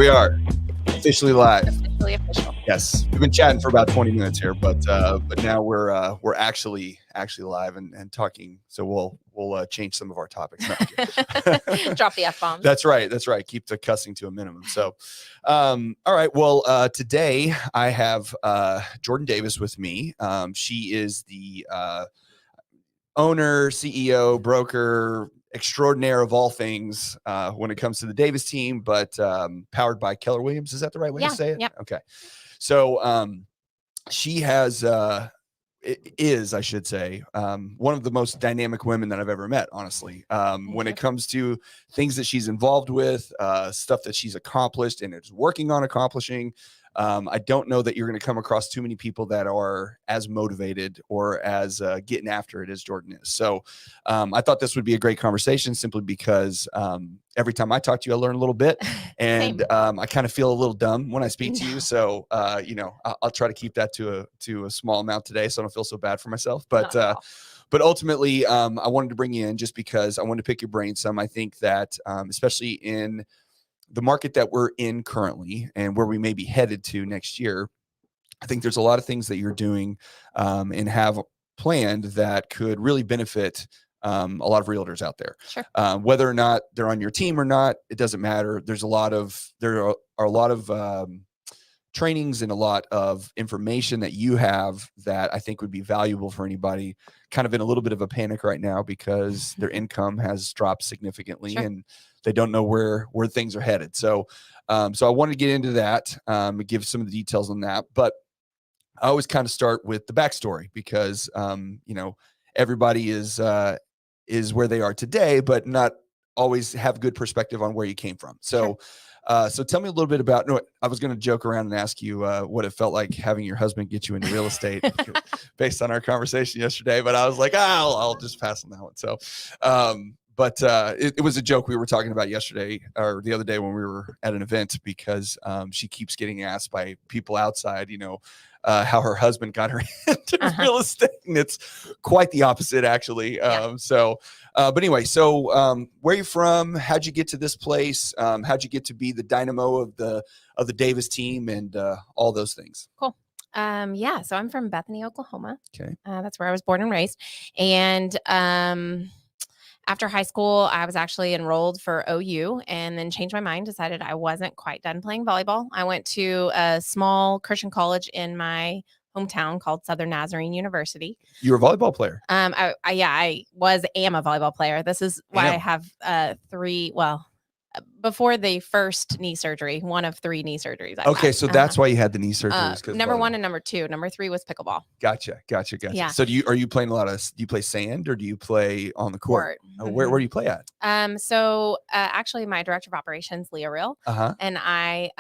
we are, officially live. Officially official. Yes, we've been chatting for about 20 minutes here, but now we're actually live and talking. So we'll change some of our topics. No, Drop the F-bombs. That's right. Keep the cussing to a minimum. So, all right. Well, today I have Jordan Davis with me. She is the owner, CEO, broker extraordinaire of all things when it comes to the Davis team, but powered by Keller Williams. Is that the right way to say it? Yeah. Okay. So she has is, I should say, one of the most dynamic women that I've ever met, honestly. When it comes to things that she's involved with, stuff that she's accomplished and is working on accomplishing. I don't know that you're going to come across too many people that are as motivated or as getting after it as Jordan is. So I thought this would be a great conversation simply because every time I talk to you, I learn a little bit, and I kind of feel a little dumb when I speak to you. So, I'll try to keep that to a small amount today, so I don't feel so bad for myself. But ultimately, I wanted to bring you in just because I wanted to pick your brain some. I think that especially in the market that we're in currently and where we may be headed to next year, I think there's a lot of things that you're doing and have planned that could really benefit a lot of realtors out there. Sure. Whether or not they're on your team or not, it doesn't matter. There are a lot of trainings and a lot of information that you have that I think would be valuable for anybody kind of in a little bit of a panic right now because their income has dropped significantly. Sure. And they don't know where things are headed. So I wanted to get into that, give some of the details on that. But I always kind of start with the backstory because, everybody is where they are today, but not always have good perspective on where you came from. So, so tell me a little bit about, I was going to joke around and ask you what it felt like having your husband get you into real estate based on our conversation yesterday, but I was like, I'll just pass on that one. So, but it was a joke we were talking about yesterday or the other day when we were at an event because she keeps getting asked by people outside, how her husband got her into real estate. And it's quite the opposite, actually. But anyway, so where are you from? How'd you get to this place? How'd you get to be the dynamo of the Davis team and all those things? Cool. So I'm from Bethany, Oklahoma. Okay. That's where I was born and raised. And after high school, I was actually enrolled for OU and then changed my mind, decided I wasn't quite done playing volleyball. I went to a small Christian college in my hometown called Southern Nazarene University. You were a volleyball player? am a volleyball player. This is why I have before the first knee surgery, one of 3 knee surgeries. So that's why you had the knee surgeries. Number 1 and number 2. Number 3 was pickleball. Gotcha. Yeah. So are you playing do you play sand or do you play on the court? Where do you play at? Actually my director of operations, Leah Real, and I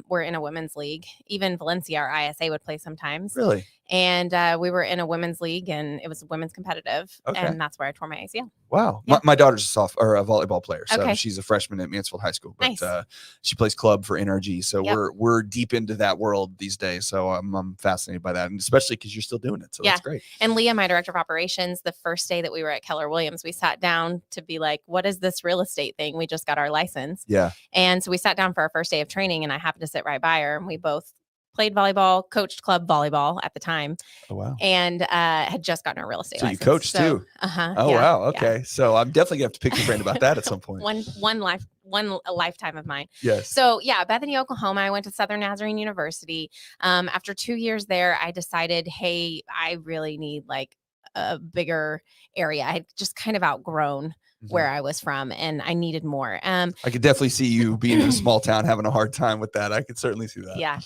were in a women's league. Even Valencia, our ISA, would play sometimes. Really? And we were in a women's league and it was women's competitive. Okay. And that's where I tore my ACL. Wow. Yeah. My daughter's a volleyball player. So she's a freshman at Mansfield High School, but nice. She plays club for NRG. So we're deep into that world these days. So I'm fascinated by that. And especially because you're still doing it. So that's great. And Leah, my director of operations, the first day that we were at Keller Williams, we sat down to be like, what is this real estate thing? We just got our license. Yeah. And so we sat down for our first day of training and I happened to sit right by her and we both played volleyball, coached club volleyball at the time. Oh, wow. And had just gotten our real estate license. So you coached too? Oh, wow. Okay. Yeah. So I'm definitely going to have to pick your brain about that at some point. One lifetime of mine. Yes. So Bethany, Oklahoma, I went to Southern Nazarene University. After 2 years there, I decided, hey, I really need like a bigger area. I had just kind of outgrown where I was from and I needed more. I could definitely see you being in a small town, having a hard time with that. I could certainly see that. Yeah.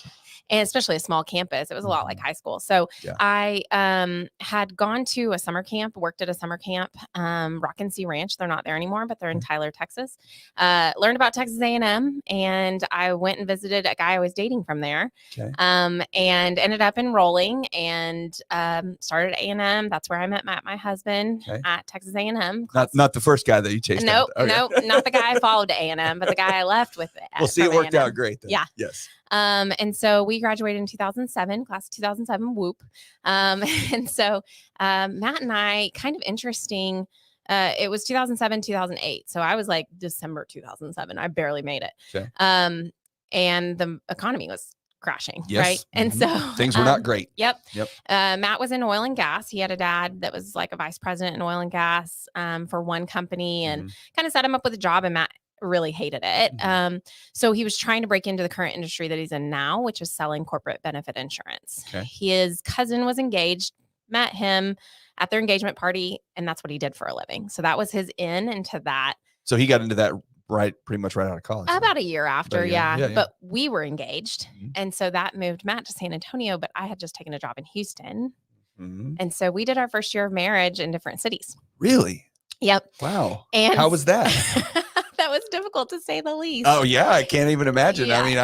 And especially a small campus. It was a lot like high school. So I had gone to a summer camp, worked at a summer camp, Rock and Sea Ranch. They're not there anymore, but they're in Tyler, Texas. Learned about Texas A&M, and I went and visited a guy I was dating from there, and ended up enrolling and started A&M. That's where I met my husband at Texas A&M. Not the first guy that you chased. Nope, not the guy I followed to A&M, but the guy I left with. Well, see, it worked out great then. Yeah. Yes. And so we graduated in 2007, class of 2007, whoop. And so Matt and I, kind of interesting, it was 2007, 2008. So I was like December 2007. I barely made it. Okay. and the economy was crashing, Yes. right? And so things were not great. Yep. Yep. Matt was in oil and gas. He had a dad that was like a vice president in oil and gas for one company, and kind of set him up with a job, and Matt really hated it. So he was trying to break into the current industry that he's in now, which is selling corporate benefit insurance. Okay. His cousin was engaged, met him at their engagement party, and that's what he did for a living. So that was his in into that. So he got into that pretty much right out of college. About a year after, yeah. But we were engaged. And so that moved Matt to San Antonio, but I had just taken a job in Houston. And so we did our first year of marriage in different cities. Really? Yep. Wow. And how was that? That was difficult to say the least. Oh yeah, I can't even imagine. Yeah. I mean,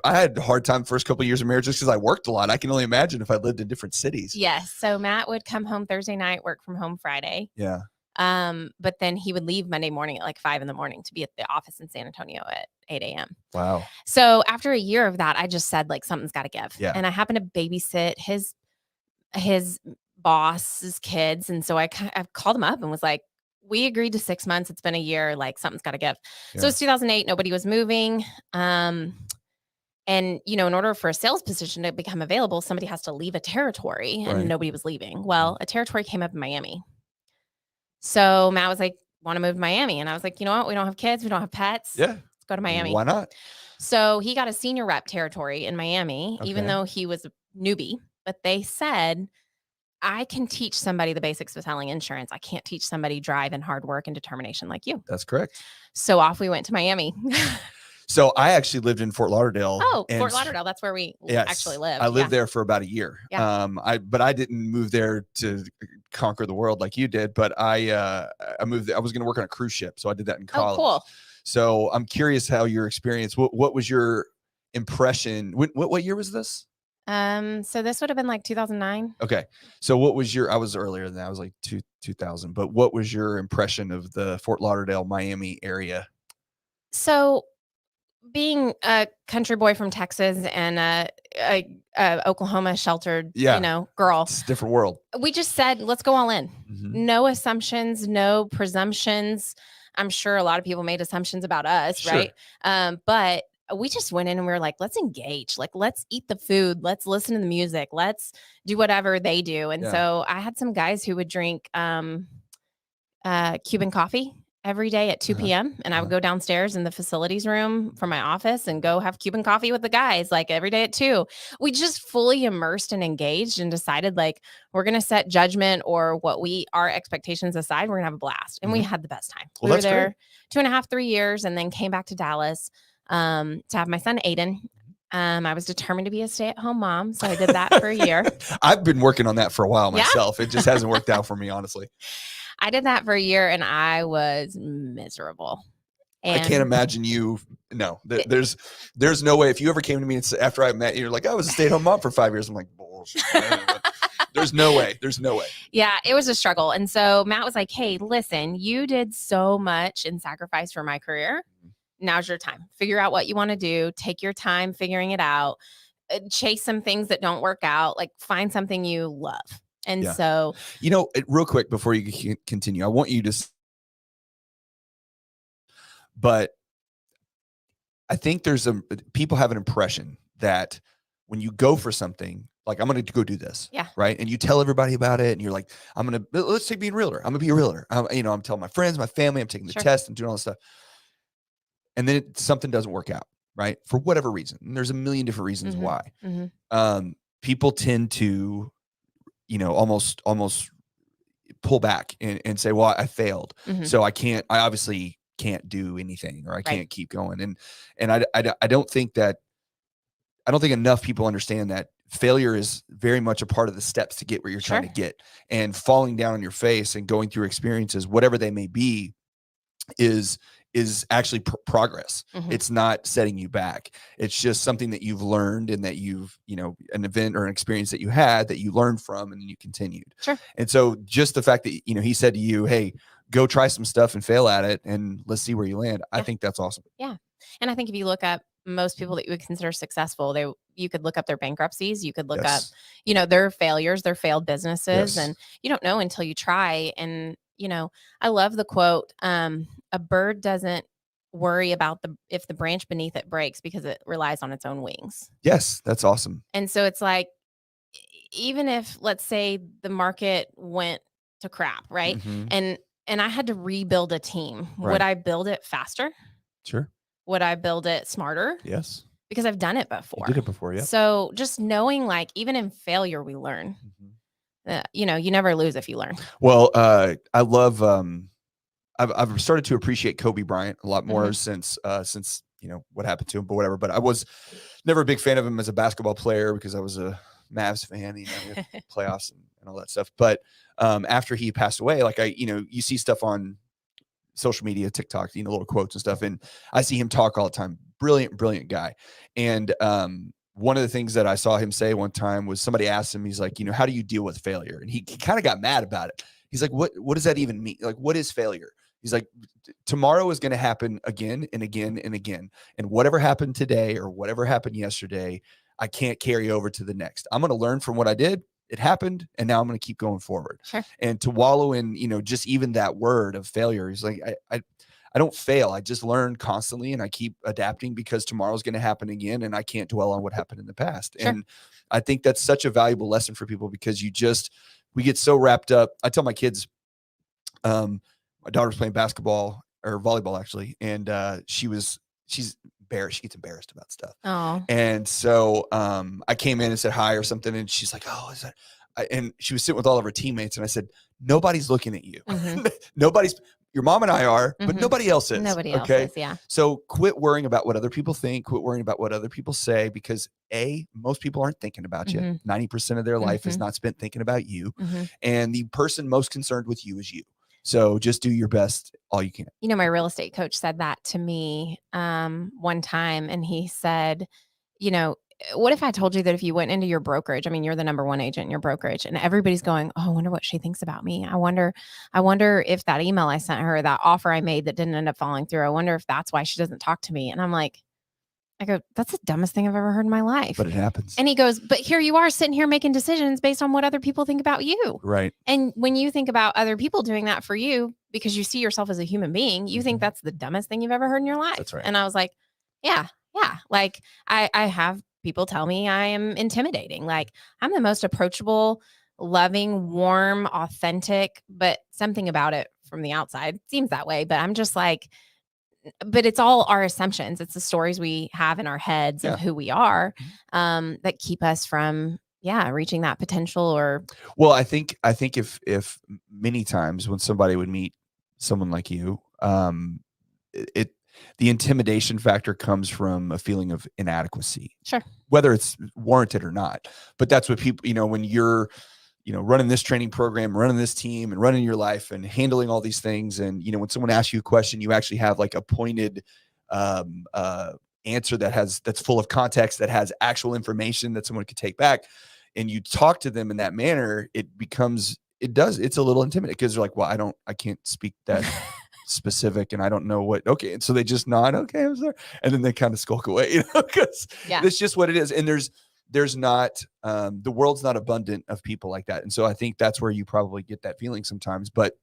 I had a hard time first couple of years of marriage just because I worked a lot. I can only imagine if I lived in different cities. Yes. So Matt would come home Thursday night, work from home Friday. Yeah. But then he would leave Monday morning at like 5 a.m. to be at the office in San Antonio at 8 a.m. Wow. So after a year of that, I just said like something's got to give. Yeah. And I happened to babysit his boss's kids, and so I called him up and was like, we agreed to 6 months. It's been a year. Like something's got to give. Yeah. So it's 2008. Nobody was moving. And, in order for a sales position to become available, somebody has to leave a territory, and nobody was leaving. Well, a territory came up in Miami. So Matt was like, want to move to Miami? And I was like, you know what? We don't have kids. We don't have pets. Yeah. Let's go to Miami. Why not? So he got a senior rep territory in Miami, even though he was a newbie. But they said, I can teach somebody the basics of selling insurance. I can't teach somebody drive and hard work and determination like you. That's correct. So off we went to Miami. So I actually lived in Fort Lauderdale. Oh, Fort Lauderdale. That's where we actually lived. I lived there for about a year. Yeah. But I didn't move there to conquer the world like you did. But I moved there. I was going to work on a cruise ship. So I did that in college. Oh, cool. So I'm curious how your experience, what was your impression? What year was this? So this would have been like 2009. Okay. So what was I was earlier than that. I was like 2000, but what was your impression of the Fort Lauderdale, Miami area? So being a country boy from Texas and a Oklahoma sheltered, girl, it's a different world. We just said, let's go all in. No assumptions, no presumptions. I'm sure a lot of people made assumptions about us. Sure. Right. But we just went in and we were like, let's engage, like, let's eat the food. Let's listen to the music. Let's do whatever they do. And so I had some guys who would drink Cuban coffee every day at 2 p.m. And I would go downstairs in the facilities room from my office and go have Cuban coffee with the guys, like every day at 2. We just fully immersed and engaged and decided like, we're going to set judgment or our expectations aside. We're gonna have a blast. And we had the best time. Well, we were there 2.5, 3 years and then came back to Dallas to have my son, Aiden. I was determined to be a stay-at-home mom. So I did that for a year. I've been working on that for a while myself. It just hasn't worked out for me, honestly. I did that for a year and I was miserable. And I can't imagine you. No, there's no way. If you ever came to me and after I met you, you're like, I was a stay-at-home mom for 5 years. I'm like, bullshit. There's no way. There's no way. Yeah, it was a struggle. And so Matt was like, hey, listen, you did so much and sacrifice for my career. Now's your time. Figure out what you want to do. Take your time figuring it out. Chase some things that don't work out. Like find something you love. And so, real quick before you continue, I want you to, but I think people have an impression that when you go for something, like I'm going to go do this. Yeah. Right. And you tell everybody about it and you're like, let's take being a realtor. I'm going to be a realtor. I'm telling my friends, my family, I'm taking the test and doing all this stuff. And then something doesn't work out, right? For whatever reason. And there's a million different reasons why. People tend to, almost pull back and say, well, I failed. So I obviously can't do anything or I can't keep going. And I don't think enough people understand that failure is very much a part of the steps to get where you're trying to get, and falling down on your face and going through experiences, whatever they may be, is actually progress. It's not setting you back. It's just something that you've learned and that you've, an event or an experience that you had that you learned from and then you continued. Sure. And so just the fact that, he said to you, hey, go try some stuff and fail at it and let's see where you land. I think that's awesome. Yeah. And I think if you look up most people that you would consider successful, you could look up their bankruptcies. You could look up, their failures, their failed businesses, and you don't know until you try. And, I love the quote, a bird doesn't worry about if the branch beneath it breaks because it relies on its own wings. Yes, that's awesome. And so it's like, even if, let's say, the market went to crap, right? Mm-hmm. And I had to rebuild a team. Right. Would I build it faster? Sure. Would I build it smarter? Yes. Because I've done it before. You did it before, yeah. So just knowing, like, even in failure, we learn. You know, you never lose if you learn. Well, I love. I've started to appreciate Kobe Bryant a lot more since you know what happened to him, but whatever. But I was never a big fan of him as a basketball player because I was a Mavs fan, you know, playoffs and all that stuff. But after he passed away, like you see stuff on social media, TikTok, you know, little quotes and stuff, and I see him talk all the time. Brilliant guy. And one of the things that I saw him say one time was somebody asked him, he's like, you know, how do you deal with failure? And he kind of got mad about it. He's like, what does that even mean? Like, what is failure? He's like, tomorrow is going to happen again and again and again. And whatever happened today or whatever happened yesterday, I can't carry over to the next. I'm going to learn from what I did. It happened. And now I'm going to keep going forward. Sure. And to wallow in, you know, just even that word of failure is like, I don't fail. I just learn constantly and I keep adapting because tomorrow's going to happen again. And I can't dwell on what happened in the past. Sure. And I think that's such a valuable lesson for people because we get so wrapped up. I tell my kids, my daughter's playing basketball or volleyball actually. And she's embarrassed. She gets embarrassed about stuff. Oh. And so I came in and said hi or something. And she's like, oh, is that? And she was sitting with all of her teammates. And I said, nobody's looking at you. Your mom and I are, but nobody else is. Nobody else is, yeah. So quit worrying about what other people think. Quit worrying about what other people say because most people aren't thinking about you. 90% of their life is not spent thinking about you. And the person most concerned with you is you. So just do your best all you can. You know, my real estate coach said that to me one time. And he said, you know, what if I told you that if you went into your brokerage, I mean, you're the number one agent in your brokerage and everybody's going, oh, I wonder what she thinks about me. I wonder if that email I sent her, that offer I made that didn't end up falling through, I wonder if that's why she doesn't talk to me. And I'm like, I go, that's the dumbest thing I've ever heard in my life. But it happens. And he goes, but here you are sitting here making decisions based on what other people think about you. Right. And when you think about other people doing that for you, because you see yourself as a human being, you think that's the dumbest thing you've ever heard in your life. That's right. And I was like, yeah. Like I have people tell me I am intimidating. Like I'm the most approachable, loving, warm, authentic, but something about it from the outside seems that way. But I'm just like, but it's all our assumptions. It's the stories we have in our heads of who we are that keep us from, reaching that potential. Or, well, I think if many times when somebody would meet someone like you, the intimidation factor comes from a feeling of inadequacy. Sure. Whether it's warranted or not. But that's what people, you know, when you're, you know, running this training program, running this team and running your life and handling all these things. And, you know, when someone asks you a question, you actually have like a pointed answer that's full of context, that has actual information that someone could take back. And you talk to them in that manner, it's a little intimidating because they're like, well, I can't speak that specific and I don't know what, okay. And so they just nod, okay, I'm sorry. And then they kind of skulk away, you know, because it's just what it is. And there's not, the world's not abundant of people like that. And so I think that's where you probably get that feeling sometimes. But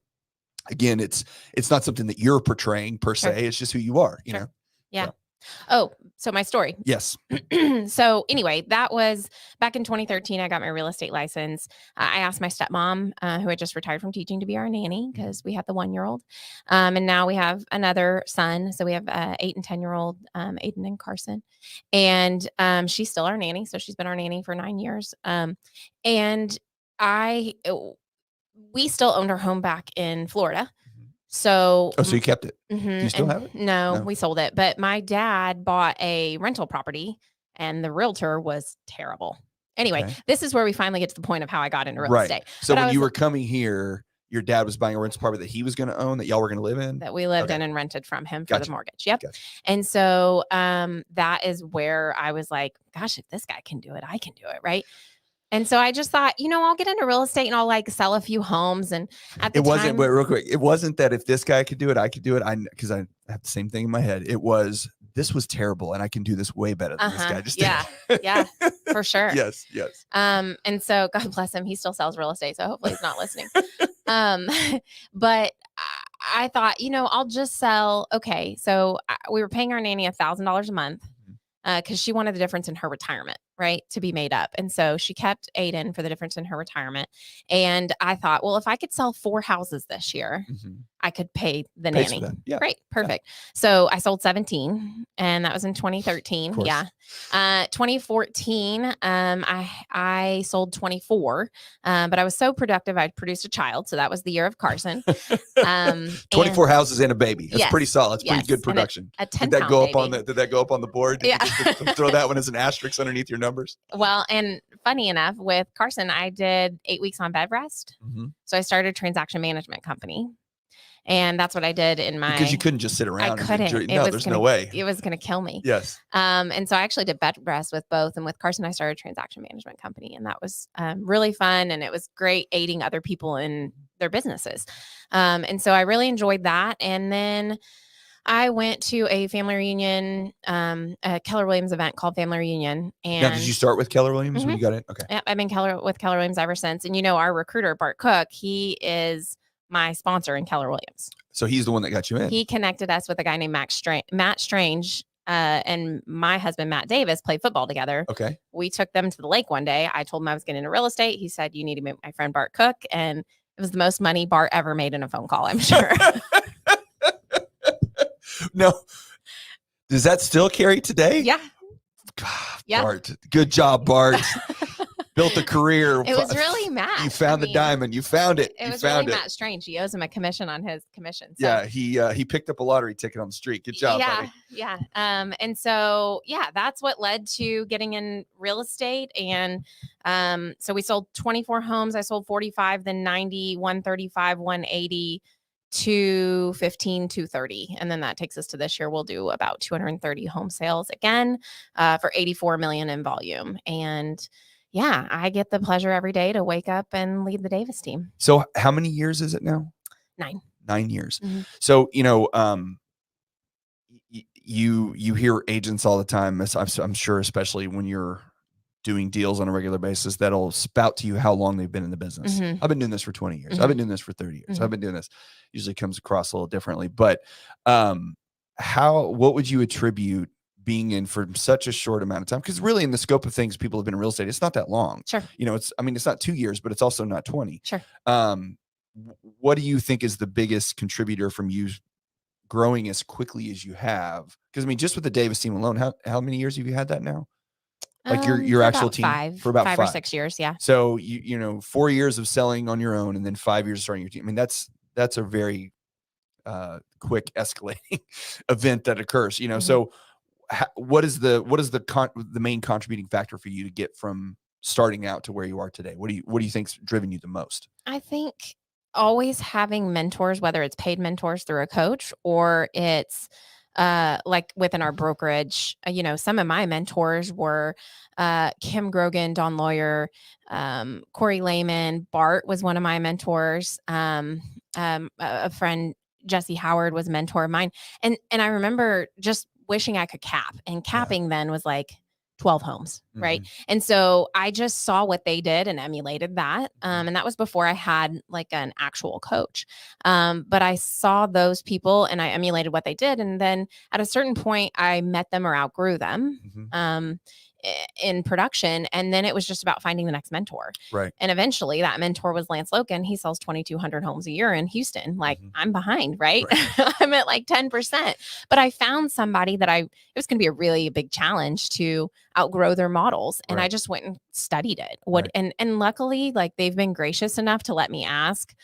again, it's not something that you're portraying per se. It's just who you are, you know? Yeah. Oh, so my story. Yes. So anyway, that was back in 2013. I got my real estate license. I asked my stepmom, who had just retired from teaching, to be our nanny because we had the 1-year-old. And now we have another son. So we have 8 and 10-year-old Aiden and Carson. And she's still our nanny. So she's been our nanny for 9 years. And we still owned our home back in Florida. So, so you kept it? Do you still have it? No, we sold it. But my dad bought a rental property and the realtor was terrible. Anyway, this is where we finally get to the point of how I got into real estate. So when you were coming here, your dad was buying a rental property that he was going to own, that y'all were going to live in? That we lived in and rented from him for the mortgage. Yep. Gotcha. And so that is where I was like, gosh, if this guy can do it, I can do it. Right. And so I just thought, you know, I'll get into real estate and I'll like sell a few homes. And at the time, but real quick, it wasn't that if this guy could do it, I could do it. Because I have the same thing in my head. This was terrible and I can do this way better than this guy just did. Yeah, for sure. Yes. And so God bless him. He still sells real estate. So hopefully he's not listening. But I thought, I'll just sell. Okay. So we were paying our nanny $1,000 a month because she wanted the difference in her retirement, right, to be made up. And so she kept Aiden for the difference in her retirement. And I thought, well, if I could sell 4 houses this year, I could pay the nanny. Yeah. Great. Perfect. Yeah. So I sold 17 and that was in 2013. Yeah. 2014, I sold 24, but I was so productive. I produced a child. So that was the year of Carson. 24 houses and a baby. That's pretty solid. That's pretty good production. A 10 did that go up on did that go up on the board? Did you throw that one as an asterisk underneath your numbers? Well, and funny enough, with Carson, I did 8 weeks on bed rest. So I started a transaction management company. And that's what I did because you couldn't just sit around. I couldn't. There's no way. It was going to kill me. Yes. And so I actually did bed rest with both. And with Carson, I started a transaction management company. And that was really fun. And it was great aiding other people in their businesses. And so I really enjoyed that. And then I went to a family reunion, a Keller Williams event called Family Reunion. And now, did you start with Keller Williams when you got in? Okay. Yeah, I've been with Keller Williams ever since. And our recruiter, Bart Cook, he is my sponsor in Keller Williams. So he's the one that got you in. He connected us with a guy named Matt Strange, and my husband, Matt Davis, played football together. Okay. We took them to the lake one day. I told him I was getting into real estate. He said, you need to meet my friend Bart Cook. And it was the most money Bart ever made in a phone call, I'm sure. No. Does that still carry today? Yeah. God, yeah. Bart. Good job, Bart. Built a career. It was really Matt. You found the diamond. You found it. It was really Matt Strange. He owes him a commission on his commission. So. Yeah, he picked up a lottery ticket on the street. Good job, buddy. Yeah. And so that's what led to getting in real estate. And so we sold 24 homes. I sold 45, then 90, 135, 180. 215, 230. And then that takes us to this year. We'll do about 230 home sales again for 84 million in volume. And yeah, I get the pleasure every day to wake up and lead the Davis team. So how many years is it now? 9. 9 years. So, you hear agents all the time. I'm sure, especially when you're doing deals on a regular basis, that'll spout to you how long they've been in the business. I've been doing this for 20 years. I've been doing this for 30 years. I've been doing this. Usually comes across a little differently, but what would you attribute being in for such a short amount of time? Because really, in the scope of things, people have been in real estate. It's not that long. Sure. It's not 2 years, but it's also not 20. Sure. What do you think is the biggest contributor from you growing as quickly as you have? Because just with the Davis team alone, how many years have you had that now? Like your actual team? For about 5 or 6 years. Yeah. So 4 years of selling on your own and then 5 years of starting your team. That's a very quick escalating event that occurs, so what is the main contributing factor for you to get from starting out to where you are today? What do you think's driven you the most? I think always having mentors, whether it's paid mentors through a coach or it's like within our brokerage, some of my mentors were Kim Grogan, Don Lawyer, Corey Lehman, Bart was one of my mentors. A friend, Jesse Howard, was a mentor of mine. And I remember just wishing I could cap, and capping then was like 12 homes. Right. And so I just saw what they did and emulated that. And that was before I had like an actual coach. But I saw those people and I emulated what they did. And then at a certain point I met them or outgrew them. In production. And then it was just about finding the next mentor. Right. And eventually that mentor was Lance Loken. He sells 2,200 homes a year in Houston. Like I'm behind, right? I'm at like 10%, but I found somebody that it was going to be a really big challenge to outgrow their models. And I just went and studied it. And luckily, like they've been gracious enough to let me ask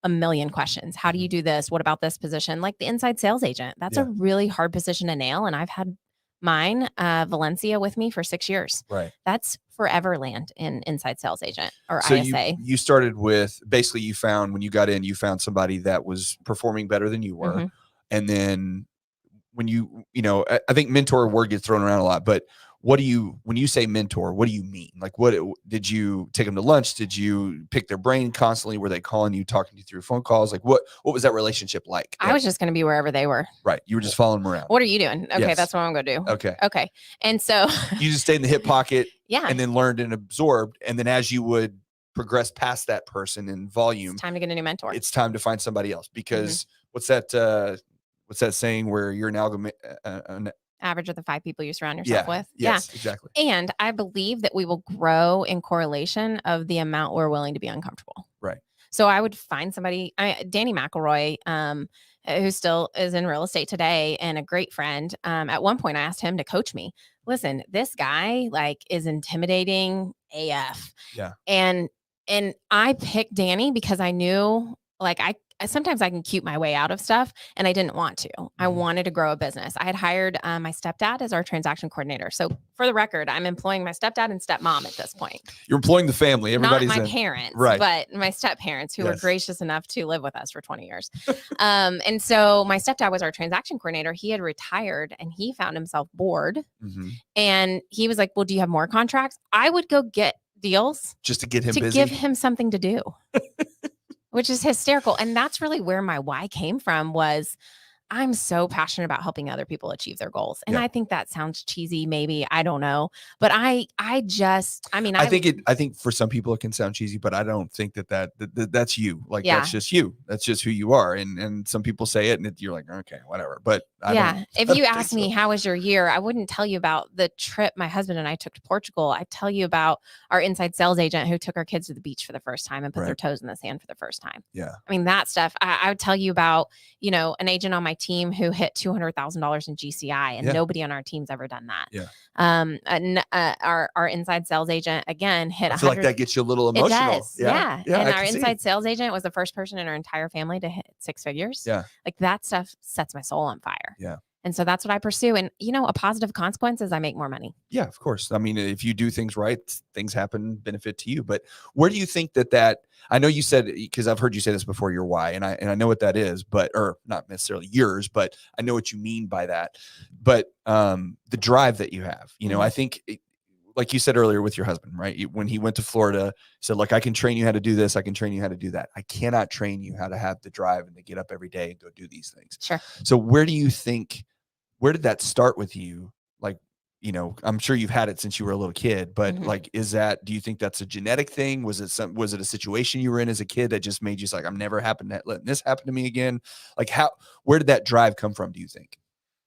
a million questions. How do you do this? What about this position? Like the inside sales agent, that's a really hard position to nail. And I've had mine, Valencia, with me for 6 years. Right. That's forever land in inside sales agent or so ISA. You started with, basically you found, when you got in, you found somebody that was performing better than you were. And then when I think mentor word gets thrown around a lot, but when you say mentor, what do you mean? Like, did you take them to lunch? Did you pick their brain constantly? Were they calling you, talking to you through phone calls? Like what was that relationship like? I was just going to be wherever they were. Right. You were just following them around. What are you doing? Okay. That's what I'm going to do. Okay. And so you just stayed in the hip pocket and then learned and absorbed. And then as you would progress past that person in volume, it's time to get a new mentor. It's time to find somebody else because what's that saying where you're an average of the 5 people you surround yourself with. Yes, exactly. And I believe that we will grow in correlation of the amount we're willing to be uncomfortable. Right. So I would find somebody, Danny McElroy, who still is in real estate today and a great friend. At one point I asked him to coach me. Listen, this guy is intimidating AF. Yeah. And I picked Danny because I knew sometimes I can cute my way out of stuff, and I didn't want to. I wanted to grow a business. I had hired my stepdad as our transaction coordinator. So for the record, I'm employing my stepdad and stepmom at this point. You're employing the family. Everybody's not my parents, right, but my step parents who were gracious enough to live with us for 20 years. And so my stepdad was our transaction coordinator. He had retired and he found himself bored. And he was like, well, do you have more contracts? I would go get deals just to get him busy, give him something to do. Which is hysterical. And that's really where my why came from was I'm so passionate about helping other people achieve their goals. And I think that sounds cheesy, maybe, I don't know. But I think for some people it can sound cheesy, but I don't think that's you. That's just you. That's just who you are. And some people say it and you're like, okay, whatever. But if you ask me, how was your year? I wouldn't tell you about the trip my husband and I took to Portugal. I'd tell you about our inside sales agent who took our kids to the beach for the first time and put their toes in the sand for the first time. Yeah. I mean, that stuff. I would tell you about, an agent on my team who hit $200,000 in GCI, and nobody on our team's ever done that. Yeah. Our inside sales agent again hit. I feel like that gets you a little emotional. It does. Yeah. And our inside sales agent was the first person in our entire family to hit 6 figures. Yeah. Like that stuff sets my soul on fire. Yeah. And so that's what I pursue. And, a positive consequence is I make more money. Yeah, of course. I mean, if you do things right, things happen, benefit to you. But where do you think that I know you said, because I've heard you say this before, your why, and I know what that is, or not necessarily yours, but I know what you mean by that. But the drive that you have, I think, like you said earlier with your husband, right? When he went to Florida, he said, look, I can train you how to do this. I can train you how to do that. I cannot train you how to have the drive and to get up every day and go do these things. Sure. So where did that start with you? I'm sure you've had it since you were a little kid, but do you think that's a genetic thing? Was it a situation you were in as a kid that just made you like, I'm never letting this happen to me again? Where did that drive come from, do you think?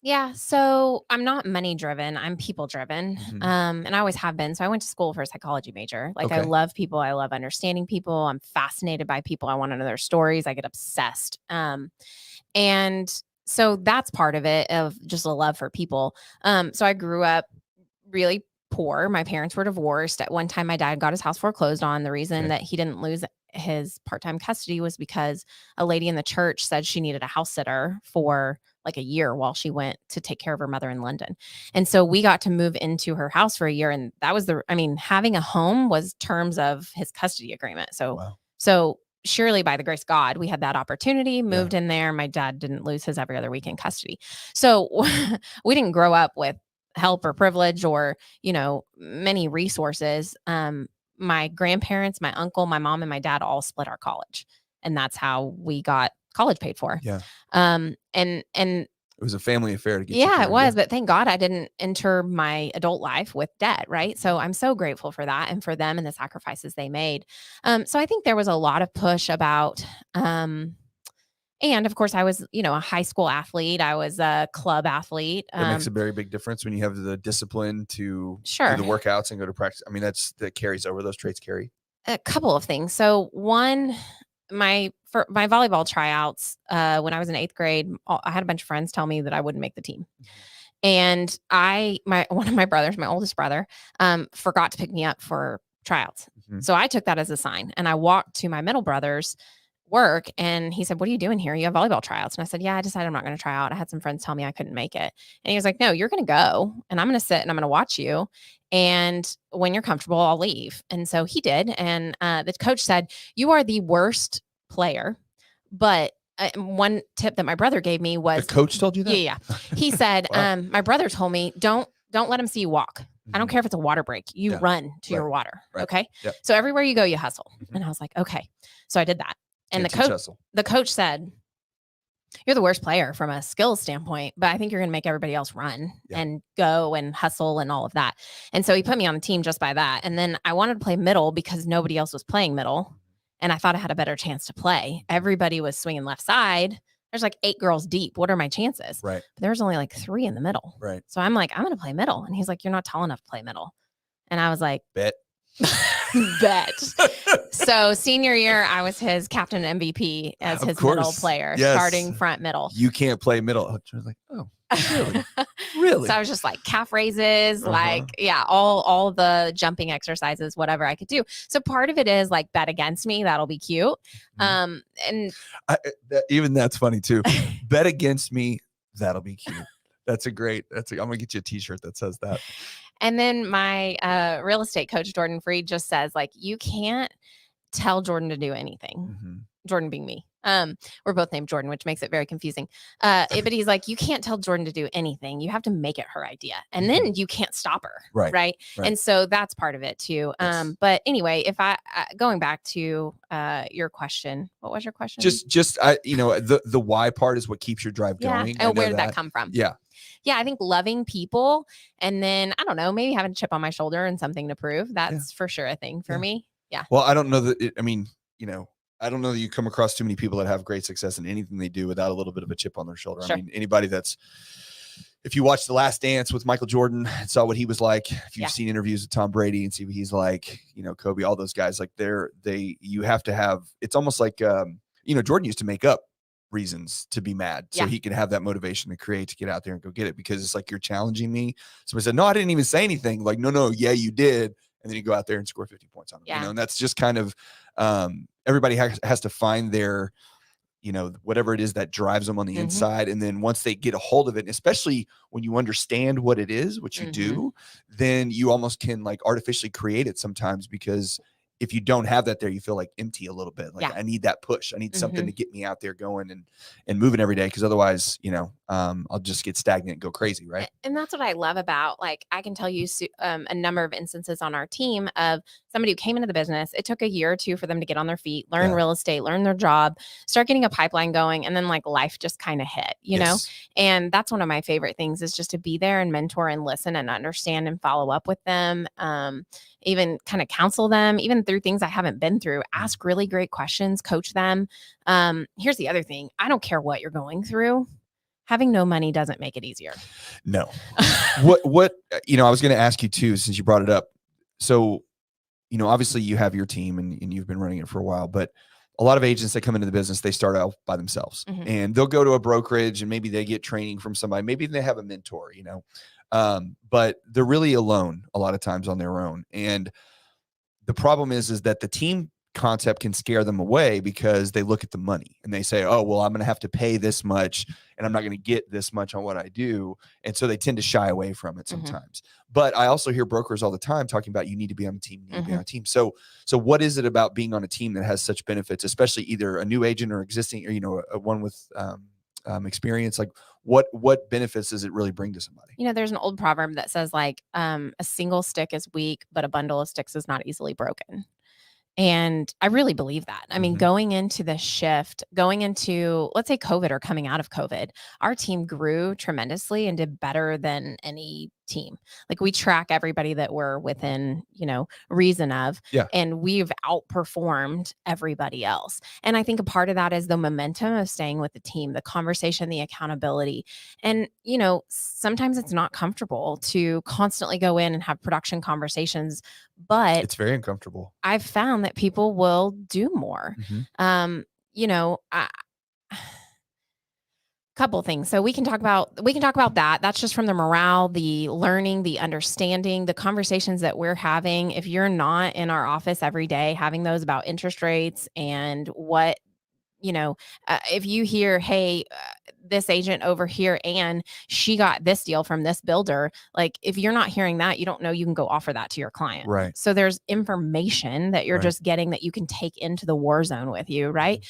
Yeah. So I'm not money driven. I'm people driven. And I always have been. So I went to school for a psychology major. I love people. I love understanding people. I'm fascinated by people. I want to know their stories. I get obsessed. And so that's part of it, of just a love for people. So I grew up really poor. My parents were divorced. At one time, my dad got his house foreclosed on. The reason that he didn't lose his part-time custody was because a lady in the church said she needed a house sitter for a year while she went to take care of her mother in London. And so we got to move into her house for a year. And that was having a home was terms of his custody agreement. So surely by the grace of God, we had that opportunity, moved in there. My dad didn't lose his every other weekend custody. So we didn't grow up with help or privilege or, many resources. My grandparents, my uncle, my mom, and my dad all split our college. And that's how we got college paid for. Yeah. And it was a family affair to get you through. It was, but thank God I didn't enter my adult life with debt, right? So I'm so grateful for that and for them and the sacrifices they made. So I think there was a lot of push about, and of course I was, a high school athlete. I was a club athlete. It makes a very big difference when you have the discipline to do the workouts and go to practice. I mean, that carries over. Those traits carry. A couple of things. So one, for my volleyball tryouts, when I was in 8th grade, I had a bunch of friends tell me that I wouldn't make the team. And one of my brothers, my oldest brother, forgot to pick me up for tryouts. So I took that as a sign, and I walked to my middle brother's work, and he said, what are you doing here? You have volleyball tryouts. And I said, yeah, I decided I'm not going to try out. I had some friends tell me I couldn't make it. And he was like, no, you're going to go, and I'm going to sit and I'm going to watch you. And when you're comfortable, I'll leave. And so he did. And the coach said, you are the worst player. But one tip that my brother gave me was, the coach told you that? Yeah. He said, wow. My brother told me, don't let him see you walk. I don't care if it's a water break. You run to your water. Right. Okay. Yep. So everywhere you go, you hustle. And I was like, okay. So I did that. And the coach said, you're the worst player from a skills standpoint, but I think you're going to make everybody else run and go and hustle and all of that. And so he put me on the team just by that. And then I wanted to play middle because nobody else was playing middle. And I thought I had a better chance to play. Everybody was swinging left side. there's like 8 girls deep. What are my chances? Right. But there was only like 3 in the middle. Right. So I'm like, I'm going to play middle. And he's like, you're not tall enough to play middle. And I was like, Bet. bet. So senior year, I was his captain MVP as his middle player, starting front middle. You can't play middle. I was like, oh, really? Really? So I was just like calf raises, like, yeah, all the jumping exercises, whatever I could do. So part of it is like bet against me. That'll be cute. And even that's funny too. Bet against me. That'll be cute. I'm going to get you a t-shirt that says that. And then my real estate coach, Jordan Freed, just says, like, you can't tell Jordan to do anything. Jordan being me. We're both named Jordan, which makes it very confusing. But he's like, you can't tell Jordan to do anything. You have to make it her idea. And then you can't stop her. Right. And so that's part of it too. Yes. But anyway, if going back to your question, what was your question? Just the why part is what keeps your drive going. And where did that come from? Yeah, I think loving people, and then I don't know, maybe having a chip on my shoulder and something to prove. That's for sure a thing for me. Yeah. Well, I don't know that. I don't know that you come across too many people that have great success in anything they do without a little bit of a chip on their shoulder. Sure. I mean, anybody if you watch The Last Dance with Michael Jordan and saw what he was like, if you've seen interviews with Tom Brady and see what he's like, Kobe, all those guys, like you have to have. It's almost like Jordan used to make up reasons to be mad so he can have that motivation to create, to get out there and go get it, because it's like, you're challenging me. Somebody said, no, I didn't even say anything. Like, no, yeah, you did. And then you go out there and score 50 points on them. And that's just kind of everybody has to find their whatever it is that drives them on the inside. And then once they get a hold of it, and especially when you understand what it is, what you do, then you almost can like artificially create it sometimes, because if you don't have that there, you feel like empty a little bit. Like I need that push. I need something to get me out there going and moving every day. Cause otherwise, I'll just get stagnant and go crazy. Right. And that's what I love about, like, I can tell you a number of instances on our team of somebody who came into the business. It took a year or two for them to get on their feet, learn real estate, learn their job, start getting a pipeline going. And then like life just kind of hit, you know? And that's one of my favorite things, is just to be there and mentor and listen and understand and follow up with them. Even kind of counsel them, even through things I haven't been through, ask really great questions, coach them. Here's the other thing. I don't care what you're going through. Having no money doesn't make it easier. No. What, I was going to ask you too, since you brought it up. So, obviously you have your team and you've been running it for a while, but a lot of agents that come into the business, they start out by themselves and they'll go to a brokerage and maybe they get training from somebody. Maybe they have a mentor, but they're really alone a lot of times on their own. And the problem is that the team concept can scare them away, because they look at the money and they say, oh, well, I'm going to have to pay this much and I'm not going to get this much on what I do. And so they tend to shy away from it sometimes. But I also hear brokers all the time talking about, you need to be on a team, you need to be on a team. So what is it about being on a team that has such benefits, especially either a new agent or existing, or, a one with experience? Like what benefits does it really bring to somebody? There's an old proverb that says like, a single stick is weak, but a bundle of sticks is not easily broken. And I really believe that. I mean, going into this shift, going into, let's say COVID or coming out of COVID, our team grew tremendously and did better than any team. Like, we track everybody that we're within, reason of, and we've outperformed everybody else. And I think a part of that is the momentum of staying with the team, the conversation, the accountability. And, sometimes it's not comfortable to constantly go in and have production conversations, but it's very uncomfortable. I've found that people will do more. Couple things. So we can talk about that. That's just from the morale, the learning, the understanding, the conversations that we're having. If you're not in our office every day having those about interest rates and what, if you hear, hey, this agent over here, and she got this deal from this builder, like, if you're not hearing that, you don't know you can go offer that to your client. Right. So there's information that you're just getting that you can take into the war zone with you, right?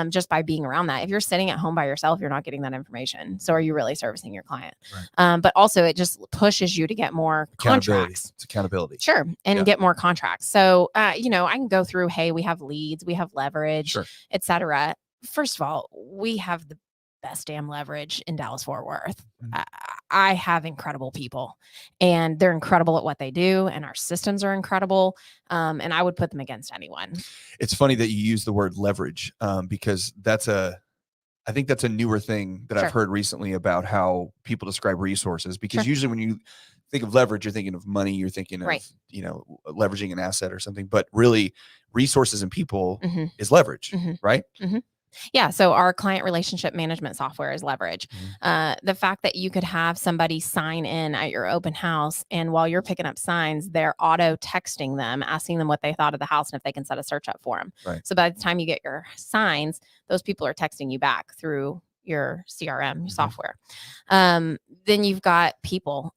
Just by being around that. If you're sitting at home by yourself, you're not getting that information. So are you really servicing your client? Right. But also it just pushes you to get more contracts. It's accountability. Sure. And get more contracts. So, I can go through, hey, we have leads, we have leverage, et cetera. First of all, we have the best damn leverage in Dallas-Fort Worth. I have incredible people, and they're incredible at what they do, and our systems are incredible. And I would put them against anyone. It's funny that you use the word leverage, because that's I think that's a newer thing that I've heard recently about how people describe resources, because usually when you think of leverage, you're thinking of money, you're thinking of, you know, leveraging an asset or something, but really resources and people is leverage, right? Yeah. So our client relationship management software is leverage. The fact that you could have somebody sign in at your open house, and while you're picking up signs, they're auto texting them, asking them what they thought of the house and if they can set a search up for them. Right. So by the time you get your signs, those people are texting you back through your CRM, your software. Then you've got people,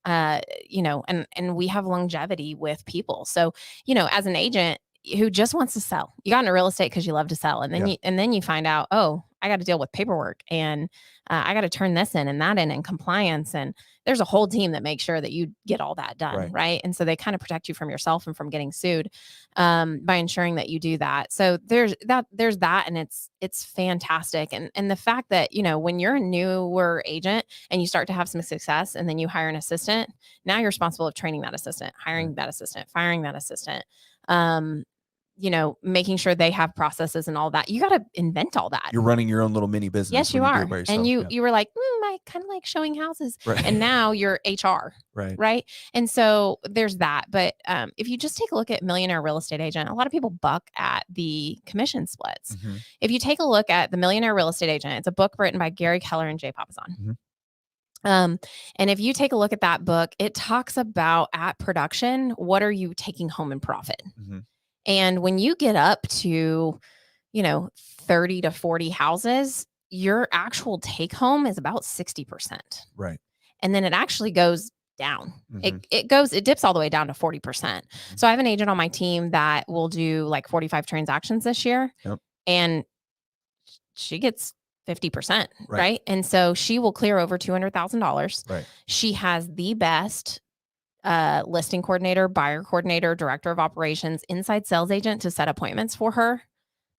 you know, and we have longevity with people. So, you know, as an agent who just wants to sell, you got into real estate because you love to sell. And then you find out, oh, I got to deal with paperwork, and I got to turn this in and that in, and compliance. And there's a whole team that makes sure that you get all that done. Right. And so they kind of protect you from yourself and from getting sued, by ensuring that you do that. So there's that. And it's fantastic. And the fact that, you know, when you're a newer agent and you start to have some success, and then you hire an assistant, now you're responsible of training that assistant, hiring that assistant, firing that assistant, you know, making sure they have processes and all that. You got to invent all that. You're running your own little mini business. Yes, you are. And you were like, I kind of like showing houses. And now you're HR. Right. And so there's that. But if you just take a look at Millionaire Real Estate Agent, a lot of people buck at the commission splits. If you take a look at the Millionaire Real Estate Agent, it's a book written by Gary Keller and Jay Papasan. And if you take a look at that book, it talks about at production, what are you taking home in profit? And when you get up to, you know, 30 to 40 houses, your actual take home is about 60%. Right. And then it actually goes down. It dips all the way down to 40%. So I have an agent on my team that will do like 45 transactions this year. And she gets 50%. Right. And so she will clear over $200,000. Right. She has the best listing coordinator, buyer coordinator, director of operations, inside sales agent to set appointments for her,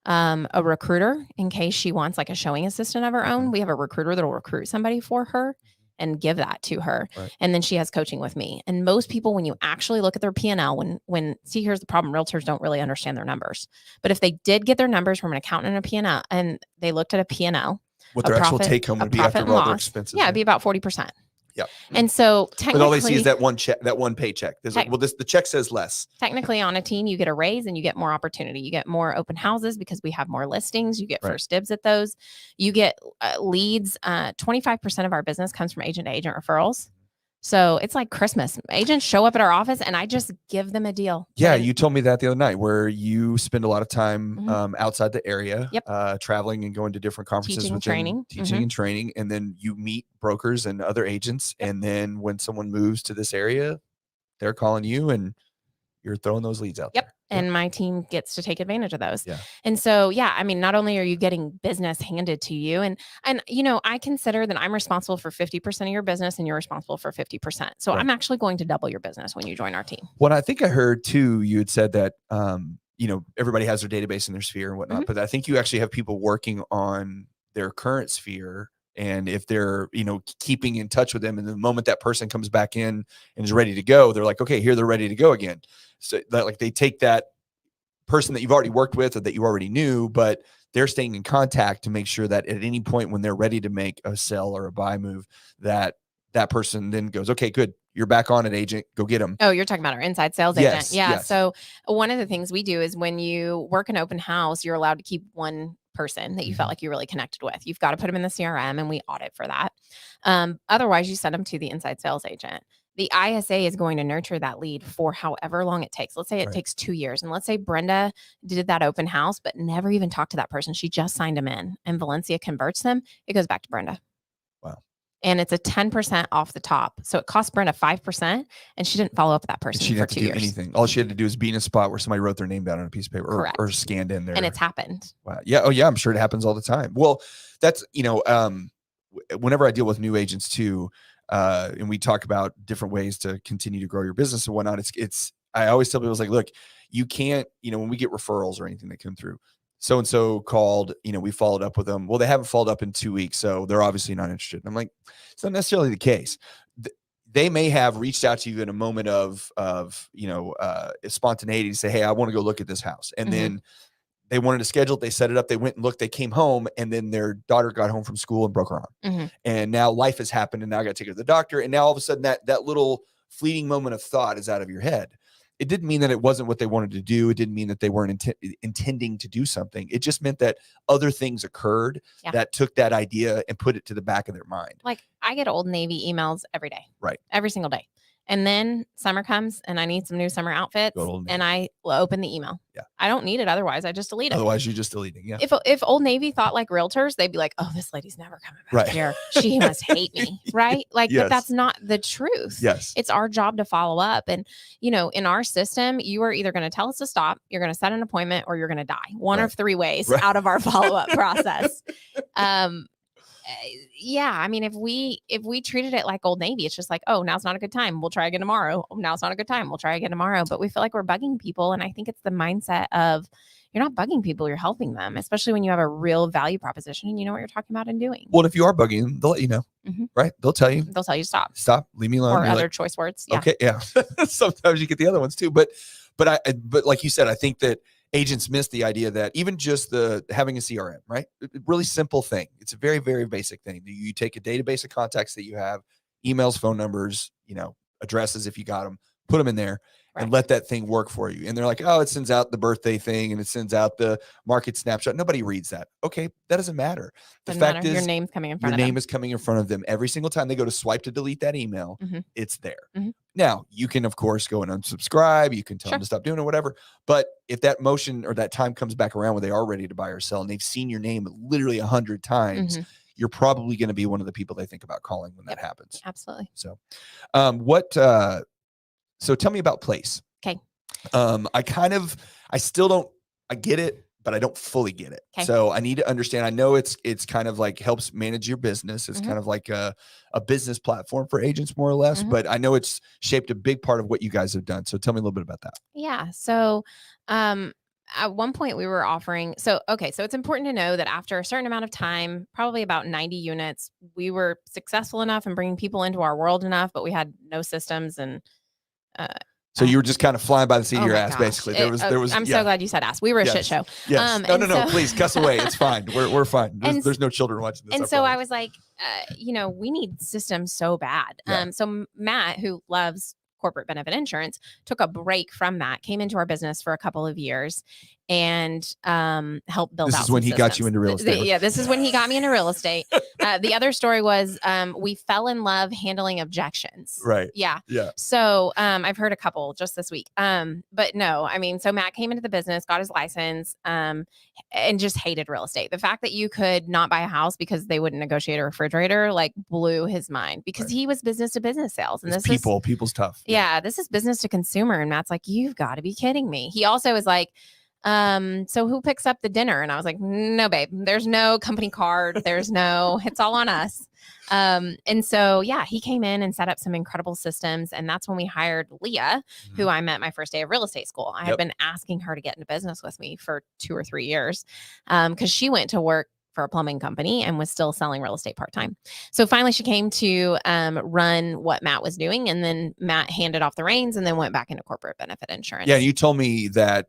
a recruiter in case she wants like a showing assistant of her own. We have a recruiter that will recruit somebody for her and give that to her. And then she has coaching with me. And most people, when you actually look at their P&L, see, here's the problem. Realtors don't really understand their numbers. But if they did get their numbers from an accountant and a P&L, and they looked at a P&L, what their actual take home would be after all their expenses. Yeah, it'd be about 40%. Yeah. And so technically, but all they see is that one check, that one paycheck. The check says less. Technically on a team, you get a raise and you get more opportunity. You get more open houses because we have more listings. You get first dibs at those. You get leads. 25% of our business comes from agent to agent referrals. So it's like Christmas. Agents show up at our office and I just give them a deal. Yeah. You told me that the other night, where you spend a lot of time outside the area, traveling and going to different conferences, teaching and training. And then you meet brokers and other agents. And then when someone moves to this area, they're calling you and you're throwing those leads out there. And my team gets to take advantage of those. And so, I mean, not only are you getting business handed to you, and, you know, I consider that I'm responsible for 50% of your business and you're responsible for 50%. So I'm actually going to double your business when you join our team. Well, I think I heard too, you had said that, you know, everybody has their database in their sphere and whatnot, but I think you actually have people working on their current sphere. And if they're, you know, keeping in touch with them, and the moment that person comes back in and is ready to go, they're like, okay, here they're ready to go again. So that, like, they take that person that you've already worked with or that you already knew, but they're staying in contact to make sure that at any point when they're ready to make a sell or a buy move, that person then goes, okay, good. You're back on it, agent. Go get them. Oh, you're talking about our inside sales agent. Yeah. Yes. So one of the things we do is when you work an open house, you're allowed to keep one person that you felt like you really connected with. You've got to put them in the CRM and we audit for that. Otherwise, you send them to the inside sales agent. The ISA is going to nurture that lead for however long it takes. Let's say it takes 2 years. And let's say Brenda did that open house, but never even talked to that person. She just signed them in and Valencia converts them. It goes back to Brenda. Wow. And it's a 10% off the top. So it cost Brenda 5% and she didn't follow up with that person she didn't for 2 have to years. do anything. All she had to do is be in a spot where somebody wrote their name down on a piece of paper or scanned in there. And it's happened. Wow. Yeah. Oh yeah. I'm sure it happens all the time. Well, that's, you know, whenever I deal with new agents too, and we talk about different ways to continue to grow your business and whatnot. I always tell people, it's like, look, you can't, you know, when we get referrals or anything that come through, so-and-so called, you know, we followed up with them. Well, they haven't followed up in 2 weeks, so they're obviously not interested. And I'm like, it's not necessarily the case. They may have reached out to you in a moment of, you know, spontaneity to say, hey, I want to go look at this house. And then They wanted to schedule it. They set it up. They went and looked. They came home, and then their daughter got home from school and broke her arm. And now life has happened, and now I got to take her to the doctor. And now all of a sudden, that little fleeting moment of thought is out of your head. It didn't mean that it wasn't what they wanted to do. It didn't mean that they weren't intending to do something. It just meant that other things occurred that took that idea and put it to the back of their mind. Like, I get Old Navy emails every day. Right. Every single day. And then summer comes and I need some new summer outfits and I will open the email. Yeah. I don't need it. Otherwise I just delete it. Otherwise you're just deleting. Yeah. If Old Navy thought like realtors, they'd be like, oh, this lady's never coming back here. She must hate me. Right. Like, but that's not the truth. Yes. It's our job to follow up. And, you know, in our system, you are either going to tell us to stop, you're going to set an appointment, or you're going to die. One of three ways out of our follow-up process. Yeah, I mean, if we treated it like Old Navy, it's just like, oh, now's not a good time, we'll try again tomorrow. Oh, now's not a good time, we'll try again tomorrow. But we feel like we're bugging people, and I think it's the mindset of, you're not bugging people, you're helping them, especially when you have a real value proposition and you know what you're talking about and doing. Well, if you are bugging them, they'll let you know, right? They'll tell you stop, leave me alone, or other choice words. Okay, yeah. Sometimes you get the other ones too, but like you said, I think that agents miss the idea that even just having a CRM, right? Really simple thing. It's a very, very basic thing. You take a database of contacts that you have, emails, phone numbers, addresses if you got them, put them in there and let that thing work for you. And they're like, oh, it sends out the birthday thing and it sends out the market snapshot. Nobody reads that. Okay, that doesn't matter. The fact is, your name's coming in front of them. Your name is coming in front of them every single time they go to swipe to delete that email. It's there. Now, you can, of course, go and unsubscribe. You can tell them to stop doing it, whatever. But if that motion or that time comes back around where they are ready to buy or sell and they've seen your name literally 100 times, you're probably going to be one of the people they think about calling when that happens. Absolutely. So, so tell me about Place. Okay. I still don't, I get it, but I don't fully get it. Okay. So I need to understand. I know it's kind of like helps manage your business. It's kind of like a business platform for agents, more or less, but I know it's shaped a big part of what you guys have done. So tell me a little bit about that. Yeah. So, at one point we were offering, so it's important to know that after a certain amount of time, probably about 90 units, we were successful enough and bringing people into our world enough, but we had no systems and, so you were just kind of flying by the seat of your ass, basically. There was. I'm so glad you said ass. We were a shit show. Yes. No. Please cuss away. It's fine. We're fine. There's no children watching this. And so I was like, we need systems so bad. So Matt, who loves corporate benefit insurance, took a break from that, came into our business for a couple of years and helped build out. This is when he got you into real estate. This is when he got me into real estate. The other story was we fell in love handling objections. Right. Yeah. Yeah. So I've heard a couple just this week. But no, I mean, so Matt came into the business, got his license, and just hated real estate. The fact that you could not buy a house because they wouldn't negotiate a refrigerator like blew his mind, because he was business to business sales. And people's tough. Yeah, this is business to consumer. And Matt's like, you've got to be kidding me. He also is like, so who picks up the dinner? And I was like, no, babe, there's no company card. It's all on us. And so, yeah, he came in and set up some incredible systems. And that's when we hired Leah, who I met my first day of real estate school. I had been asking her to get into business with me for 2 or 3 years. Cause she went to work for a plumbing company and was still selling real estate part-time. So finally she came to run what Matt was doing. And then Matt handed off the reins and then went back into corporate benefit insurance. Yeah. You told me that,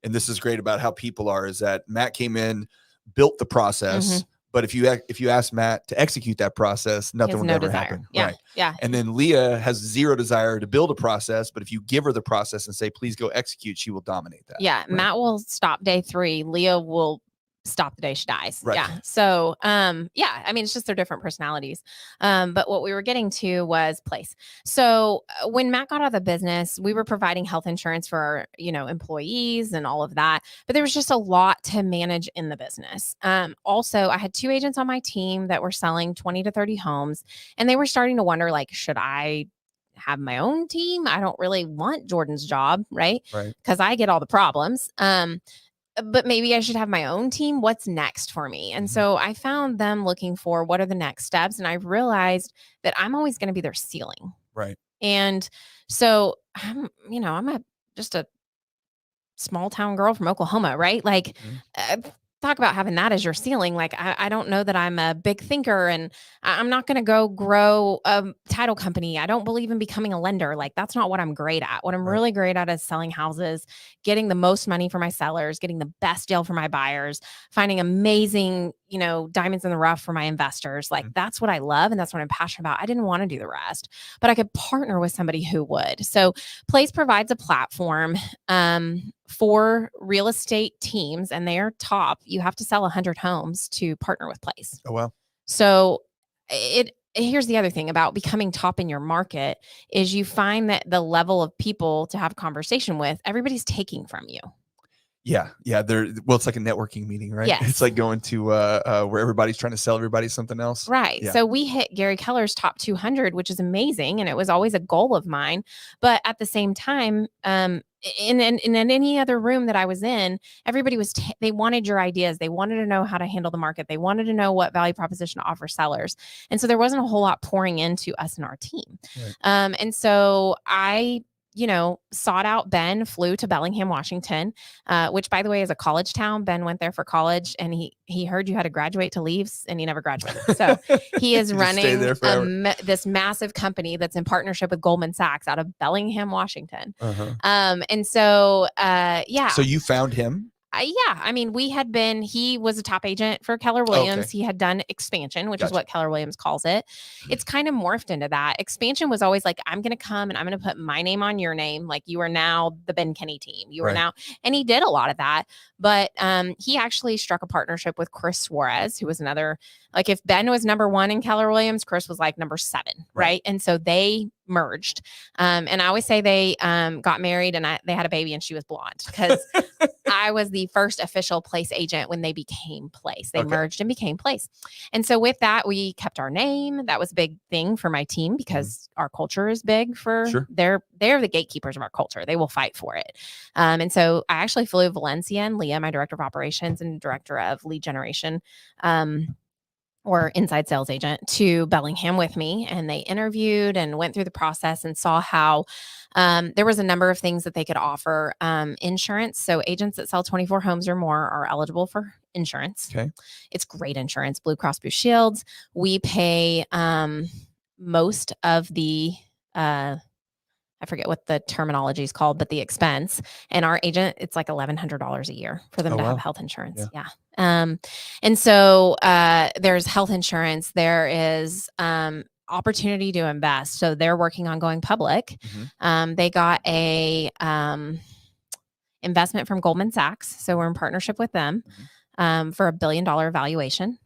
and this is great about how people are, is that Matt came in, built the process, but if you ask Matt to execute that process, nothing will ever happen. Yeah. Right. Yeah. And then Leah has zero desire to build a process, but if you give her the process and say, please go execute, she will dominate that. Yeah. Right. Matt will stop day 3. Leah will stop the day she dies. Right. Yeah. So, I mean, it's just their different personalities. But what we were getting to was Place. So when Matt got out of the business, we were providing health insurance for our, employees and all of that, but there was just a lot to manage in the business. Also, I had 2 agents on my team that were selling 20 to 30 homes, and they were starting to wonder, like, should I have my own team? I don't really want Jordan's job, right? Because I get all the problems. But maybe I should have my own team. What's next for me? And so I found them looking for what are the next steps. And I realized that I'm always going to be their ceiling. Right. And so I'm just a small town girl from Oklahoma, right? Like talk about having that as your ceiling. Like, I don't know that I'm a big thinker, and I'm not going to go grow a title company. I don't believe in becoming a lender. Like, that's not what I'm great at. What I'm Right. really great at is selling houses, getting the most money for my sellers, getting the best deal for my buyers, finding amazing, diamonds in the rough for my investors. Like, that's what I love. And that's what I'm passionate about. I didn't want to do the rest, but I could partner with somebody who would. So Place provides a platform for real estate teams, and they're top. You have to sell 100 homes to partner with Place. Oh, wow. So here's the other thing about becoming top in your market is you find that the level of people to have a conversation with, everybody's taking from you. Yeah. It's like a networking meeting, right? Yes. It's like going to where everybody's trying to sell everybody something else. Right. Yeah. So we hit Gary Keller's top 200, which is amazing. And it was always a goal of mine. But at the same time, in any other room that I was in, everybody was, they wanted your ideas. They wanted to know how to handle the market. They wanted to know what value proposition to offer sellers. And so there wasn't a whole lot pouring into us and our team. Right. And so I sought out Ben, flew to Bellingham, Washington, which, by the way, is a college town. Ben went there for college, and he heard you had to graduate to leave, and he never graduated. So he is running this massive company that's in partnership with Goldman Sachs out of Bellingham, Washington. And so, yeah. So you found him? Yeah. I mean, he was a top agent for Keller Williams. Okay. He had done expansion, which is what Keller Williams calls it. It's kind of morphed into that. Expansion was always like, I'm going to come and I'm going to put my name on your name. Like, you are now the Ben Kenny team. You are now, and he did a lot of that. But he actually struck a partnership with Chris Suarez, who was another, like, if Ben was number 1 in Keller Williams, Chris was like number 7. Right. And so they merged. And I always say they got married and they had a baby and she was blonde, because I was the first official Place agent when they became Place. They merged and became Place. And so with that, we kept our name. That was a big thing for my team, because our culture is big for they're the gatekeepers of our culture. They will fight for it. And so I actually flew Valencia and Leah, my director of operations and director of lead generation, or inside sales agent, to Bellingham with me, and they interviewed and went through the process and saw how there was a number of things that they could offer. Insurance. So agents that sell 24 homes or more are eligible for insurance. Okay. It's great insurance, Blue Cross Blue Shields. We pay most of the I forget what the terminology is called, but the expense. And our agent, it's like $1,100 a year for them to have health insurance. Yeah. And so there's health insurance. There is opportunity to invest. So they're working on going public. They got a investment from Goldman Sachs. So we're in partnership with them for $1 billion valuation.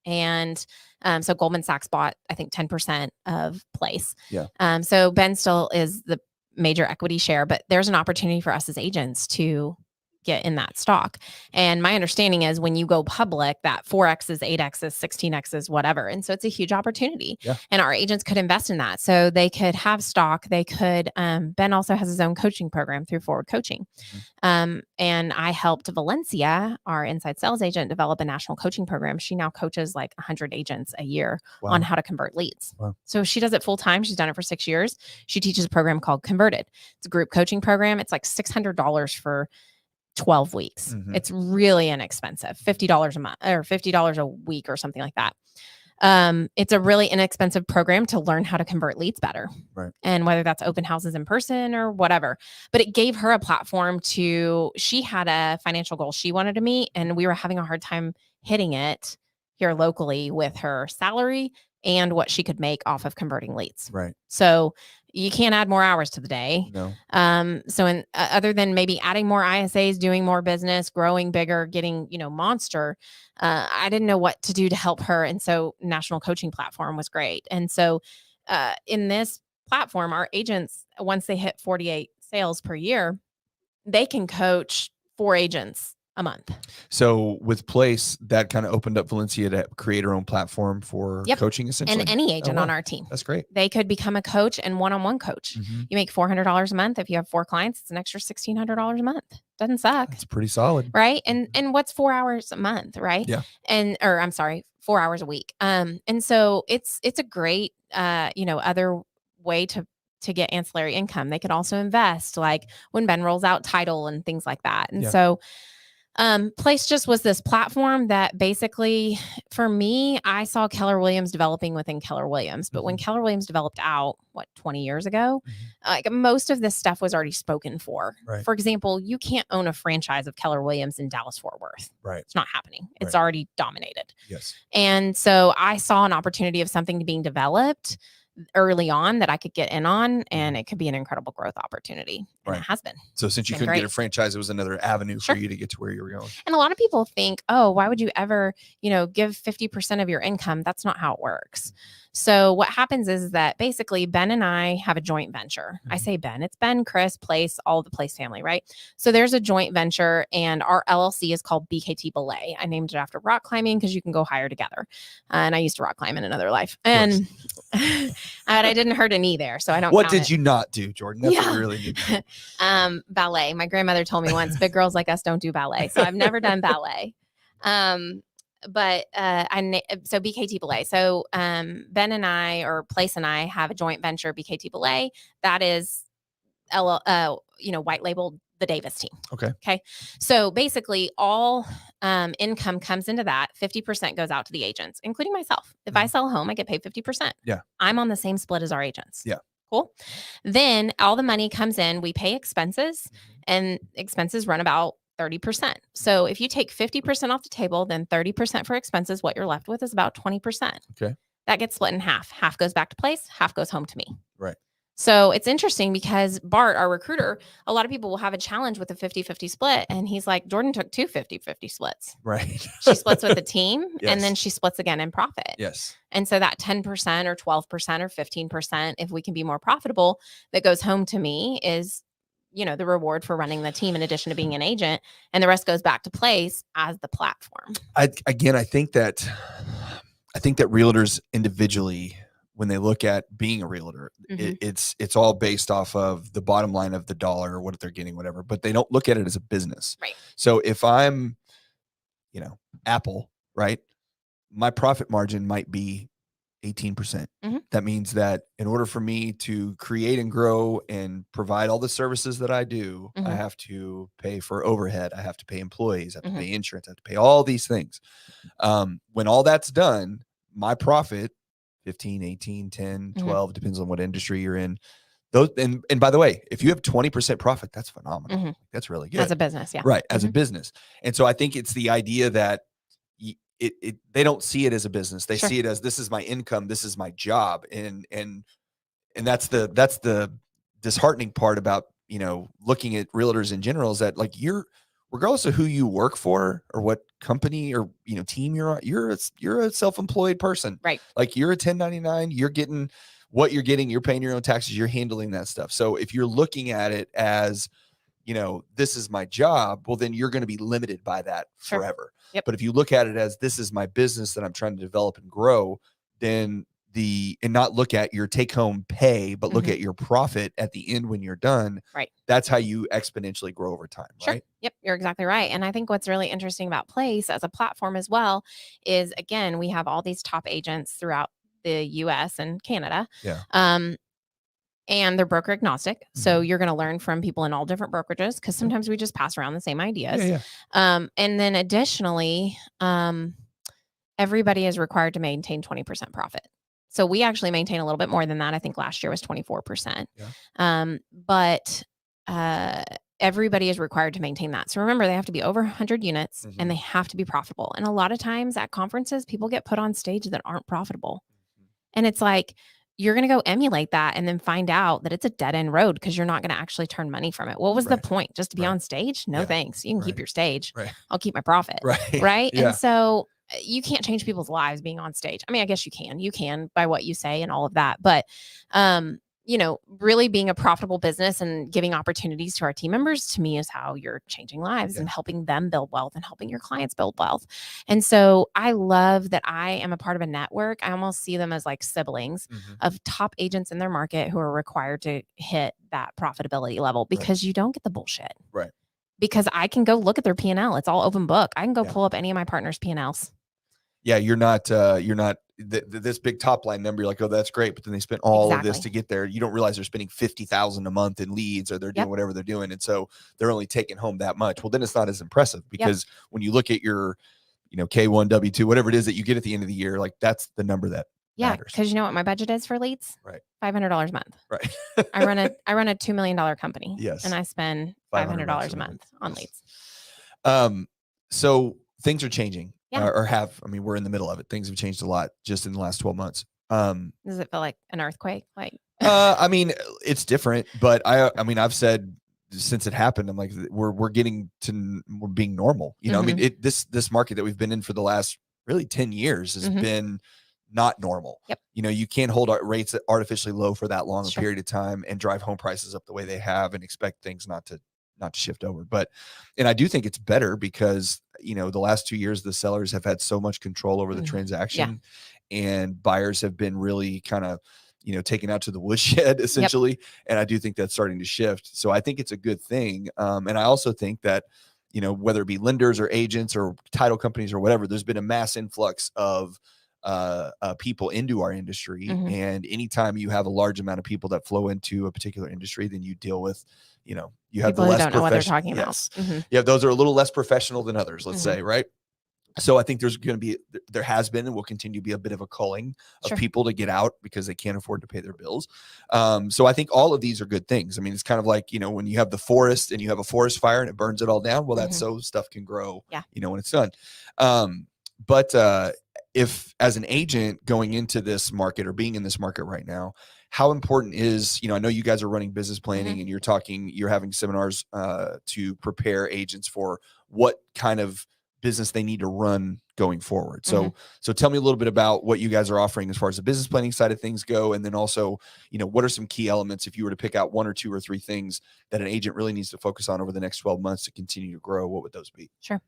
And so Goldman Sachs bought, I think, 10% of Place. Yeah. So Ben still is the major equity share, but there's an opportunity for us as agents to get in that stock. And my understanding is when you go public, that 4X's, 8X's, 16X's, whatever. And so it's a huge opportunity. Yeah. And our agents could invest in that. So they could have stock. They could, Ben also has his own coaching program through Forward Coaching. And I helped Valencia, our inside sales agent, develop a national coaching program. She now coaches like 100 agents a year on how to convert leads. So she does it full time. She's done it for 6 years. She teaches a program called Converted. It's a group coaching program. It's like $600 for 12 weeks. It's really inexpensive, $50 a month or $50 a week or something like that. It's a really inexpensive program to learn how to convert leads better. Right. And whether that's open houses in person or whatever, but it gave her a platform she had a financial goal she wanted to meet, and we were having a hard time hitting it here locally with her salary and what she could make off of converting leads. Right. So you can't add more hours to the day. No. So other than maybe adding more ISAs, doing more business, growing bigger, getting, monster, I didn't know what to do to help her. And so national coaching platform was great. And so in this platform, our agents, once they hit 48 sales per year, they can coach 4 agents a month. So with Place, that kind of opened up Valencia to create her own platform for coaching, essentially. And any agent on our team. That's great. They could become a coach and one-on-one coach. You make $400 a month. If you have 4 clients, it's an extra $1,600 a month. Doesn't suck. It's pretty solid. Right. And what's 4 hours a month, right? Yeah. Or I'm sorry, 4 hours a week. And so it's a great, other way to get ancillary income. They could also invest, like when Ben rolls out title and things like that. And so Place just was this platform that basically, for me, I saw Keller Williams developing within Keller Williams. But when Keller Williams developed out, 20 years ago, like most of this stuff was already spoken for. Right. For example, you can't own a franchise of Keller Williams in Dallas Fort Worth. Right. It's not happening. It's Right. already dominated. Yes. And so I saw an opportunity of something being developed early on that I could get in on, and it could be an incredible growth opportunity. And Right. it has been. So since you Been couldn't great. get a franchise, it was another avenue Sure. for you to get to where you were going. And a lot of people think, oh, why would you ever, give 50% of your income? That's not how it works. So what happens is that basically Ben and I have a joint venture. I say Ben, it's Ben, Chris, Place, all the Place family, right? So there's a joint venture, and our LLC is called BKT Belay. I named it after rock climbing because you can go higher together. And I used to rock climb in another life. And and I didn't hurt a knee there, so I don't What count did it. you not do, Jordan? That's what we really need to know. Ballet. My grandmother told me once, big girls like us don't do ballet. So I've never done ballet. So BKT Belay. So Ben and I, or Place and I, have a joint venture, BKT Belay, that is white labeled the Davis team. Okay. So basically all income comes into that. 50% goes out to the agents, including myself. If I sell a home, I get paid 50%. Yeah. I'm on the same split as our agents. Yeah. Cool. Then all the money comes in, we pay expenses, and expenses run about 30%. So if you take 50% off the table, then 30% for expenses, what you're left with is about 20%. Okay. That gets split in half. Half goes back to Place, half goes home to me. Right. So it's interesting because Bart, our recruiter, a lot of people will have a challenge with a 50-50 split. And he's like, Jordan took 2 50-50 splits. Right. She splits with the team, Yes. and then she splits again in profit. Yes. And so that 10% or 12% or 15%, if we can be more profitable, that goes home to me is, the reward for running the team in addition to being an agent, and the rest goes back to Place as the platform. I think that realtors individually, when they look at being a realtor, it's all based off of the bottom line of the dollar or what they're getting, whatever, but they don't look at it as a business. Right. So if I'm, Apple, right, my profit margin might be 18%. That means that in order for me to create and grow and provide all the services that I do, I have to pay for overhead. I have to pay employees. I have to pay insurance. I have to pay all these things. When all that's done, my profit, 15, 18, 10, 12, depends on what industry you're in. Those, and by the way, if you have 20% profit, that's phenomenal. That's really good. As a business, yeah. Right, as a business. And so I think it's the idea that they don't see it as a business. They see it as, this is my income, this is my job. And that's the disheartening part about, looking at realtors in general, is that, like, regardless of who you work for or what company or, team you're on, you're a self-employed person. Right. Like, you're a 1099, you're getting what you're getting, you're paying your own taxes, you're handling that stuff. So if you're looking at it as, this is my job, well, then you're going to be limited by that forever. Yep. But if you look at it as, this is my business that I'm trying to develop and grow, then and not look at your take home pay, but look at your profit at the end when you're done. Right. That's how you exponentially grow over time. Sure. Right. Yep. You're exactly right. And I think what's really interesting about Place as a platform as well is, again, we have all these top agents throughout the US and Canada. Yeah. And they're broker agnostic. So you're going to learn from people in all different brokerages, because sometimes we just pass around the same ideas. Yeah. And then additionally, everybody is required to maintain 20% profit. So we actually maintain a little bit more than that. I think last year was 24%. Yeah. But everybody is required to maintain that. So remember, they have to be over 100 units and they have to be profitable. And a lot of times at conferences, people get put on stage that aren't profitable. And it's like, you're going to go emulate that and then find out that it's a dead end road because you're not going to actually turn money from it. What was the point? Just to be on stage? No, thanks. You can keep your stage. Right. I'll keep my profit. Right. Yeah. And so you can't change people's lives being on stage. I mean, I guess you can by what you say and all of that. But, really being a profitable business and giving opportunities to our team members, to me, is how you're changing lives and helping them build wealth and helping your clients build wealth. And so I love that I am a part of a network. I almost see them as like siblings of top agents in their market who are required to hit that profitability level, because you don't get the bullshit. Right. Because I can go look at their P&L. It's all open book. I can go pull up any of my partners' P&Ls. Yeah, you're not this big top line number. You're like, oh, that's great. But then they spent all of this Exactly. to get there. You don't realize they're spending $50,000 a month in leads, or they're doing whatever they're doing. And so they're only taking home that much. Well, then it's not as impressive, because when you look at your, K1, W2, whatever it is that you get at the end of the year, like that's the number that matters. Because you know what my budget is for leads? Right. $500 a month. Right. I run a $2 million company. Yes. And I spend $500 a month on leads. So things are changing. Yeah. We're in the middle of it. Things have changed a lot just in the last 12 months. Does it feel like an earthquake? Like, it's different, but I've said since it happened, I'm like, we're getting to, we're being normal. This market that we've been in for the last really 10 years has been not normal. Yep. You can't hold our rates artificially low for that long a period of time and drive home prices up the way they have and expect things not to shift over. And I do think it's better because, the last 2 years, the sellers have had so much control over the transaction, and buyers have been really kind of, taken out to the woodshed essentially. And I do think that's starting to shift. So I think it's a good thing. And I also think that, whether it be lenders or agents or title companies or whatever, there's been a mass influx of people into our industry. And anytime you have a large amount of people that flow into a particular industry, then you deal with, you have people the less who don't know what they're talking yes. about. Yeah, those are a little less professional than others, let's say, right? So I think there has been and will continue to be a bit of a culling of people to get out because they can't afford to pay their bills. So I think all of these are good things. It's kind of like, when you have the forest and you have a forest fire and it burns it all down. Well, that's so stuff can grow, when it's done. But if as an agent going into this market or being in this market right now, how important is, I know you guys are running business planning and you're having seminars to prepare agents for what kind of business they need to run going forward. So tell me a little bit about what you guys are offering as far as the business planning side of things go. And then also, what are some key elements if you were to pick out 1 or 2 or 3 things that an agent really needs to focus on over the next 12 months to continue to grow? What would those be? Sure.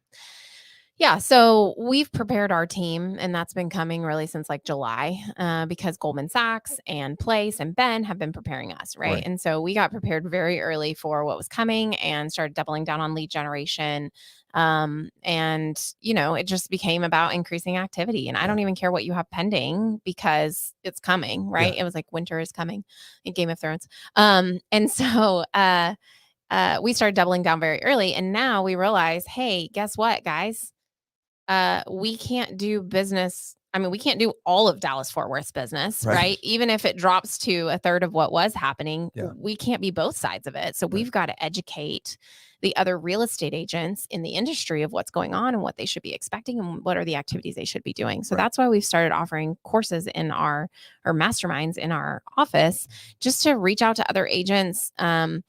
Yeah. So we've prepared our team, and that's been coming really since like July, because Goldman Sachs and Place and Ben have been preparing us. Right. And so we got prepared very early for what was coming and started doubling down on lead generation. And it just became about increasing activity, and I don't even care what you have pending because it's coming. Right. It was like winter is coming in Game of Thrones. And so, we started doubling down very early, and now we realize, hey, guess what, guys? We can't do business. We can't do all of Dallas-Fort Worth's business, right? Even if it drops to a third of what was happening, we can't be both sides of it. So we've got to educate the other real estate agents in the industry of what's going on and what they should be expecting and what are the activities they should be doing. So that's why we've started offering courses in our masterminds in our office, just to reach out to other agents, and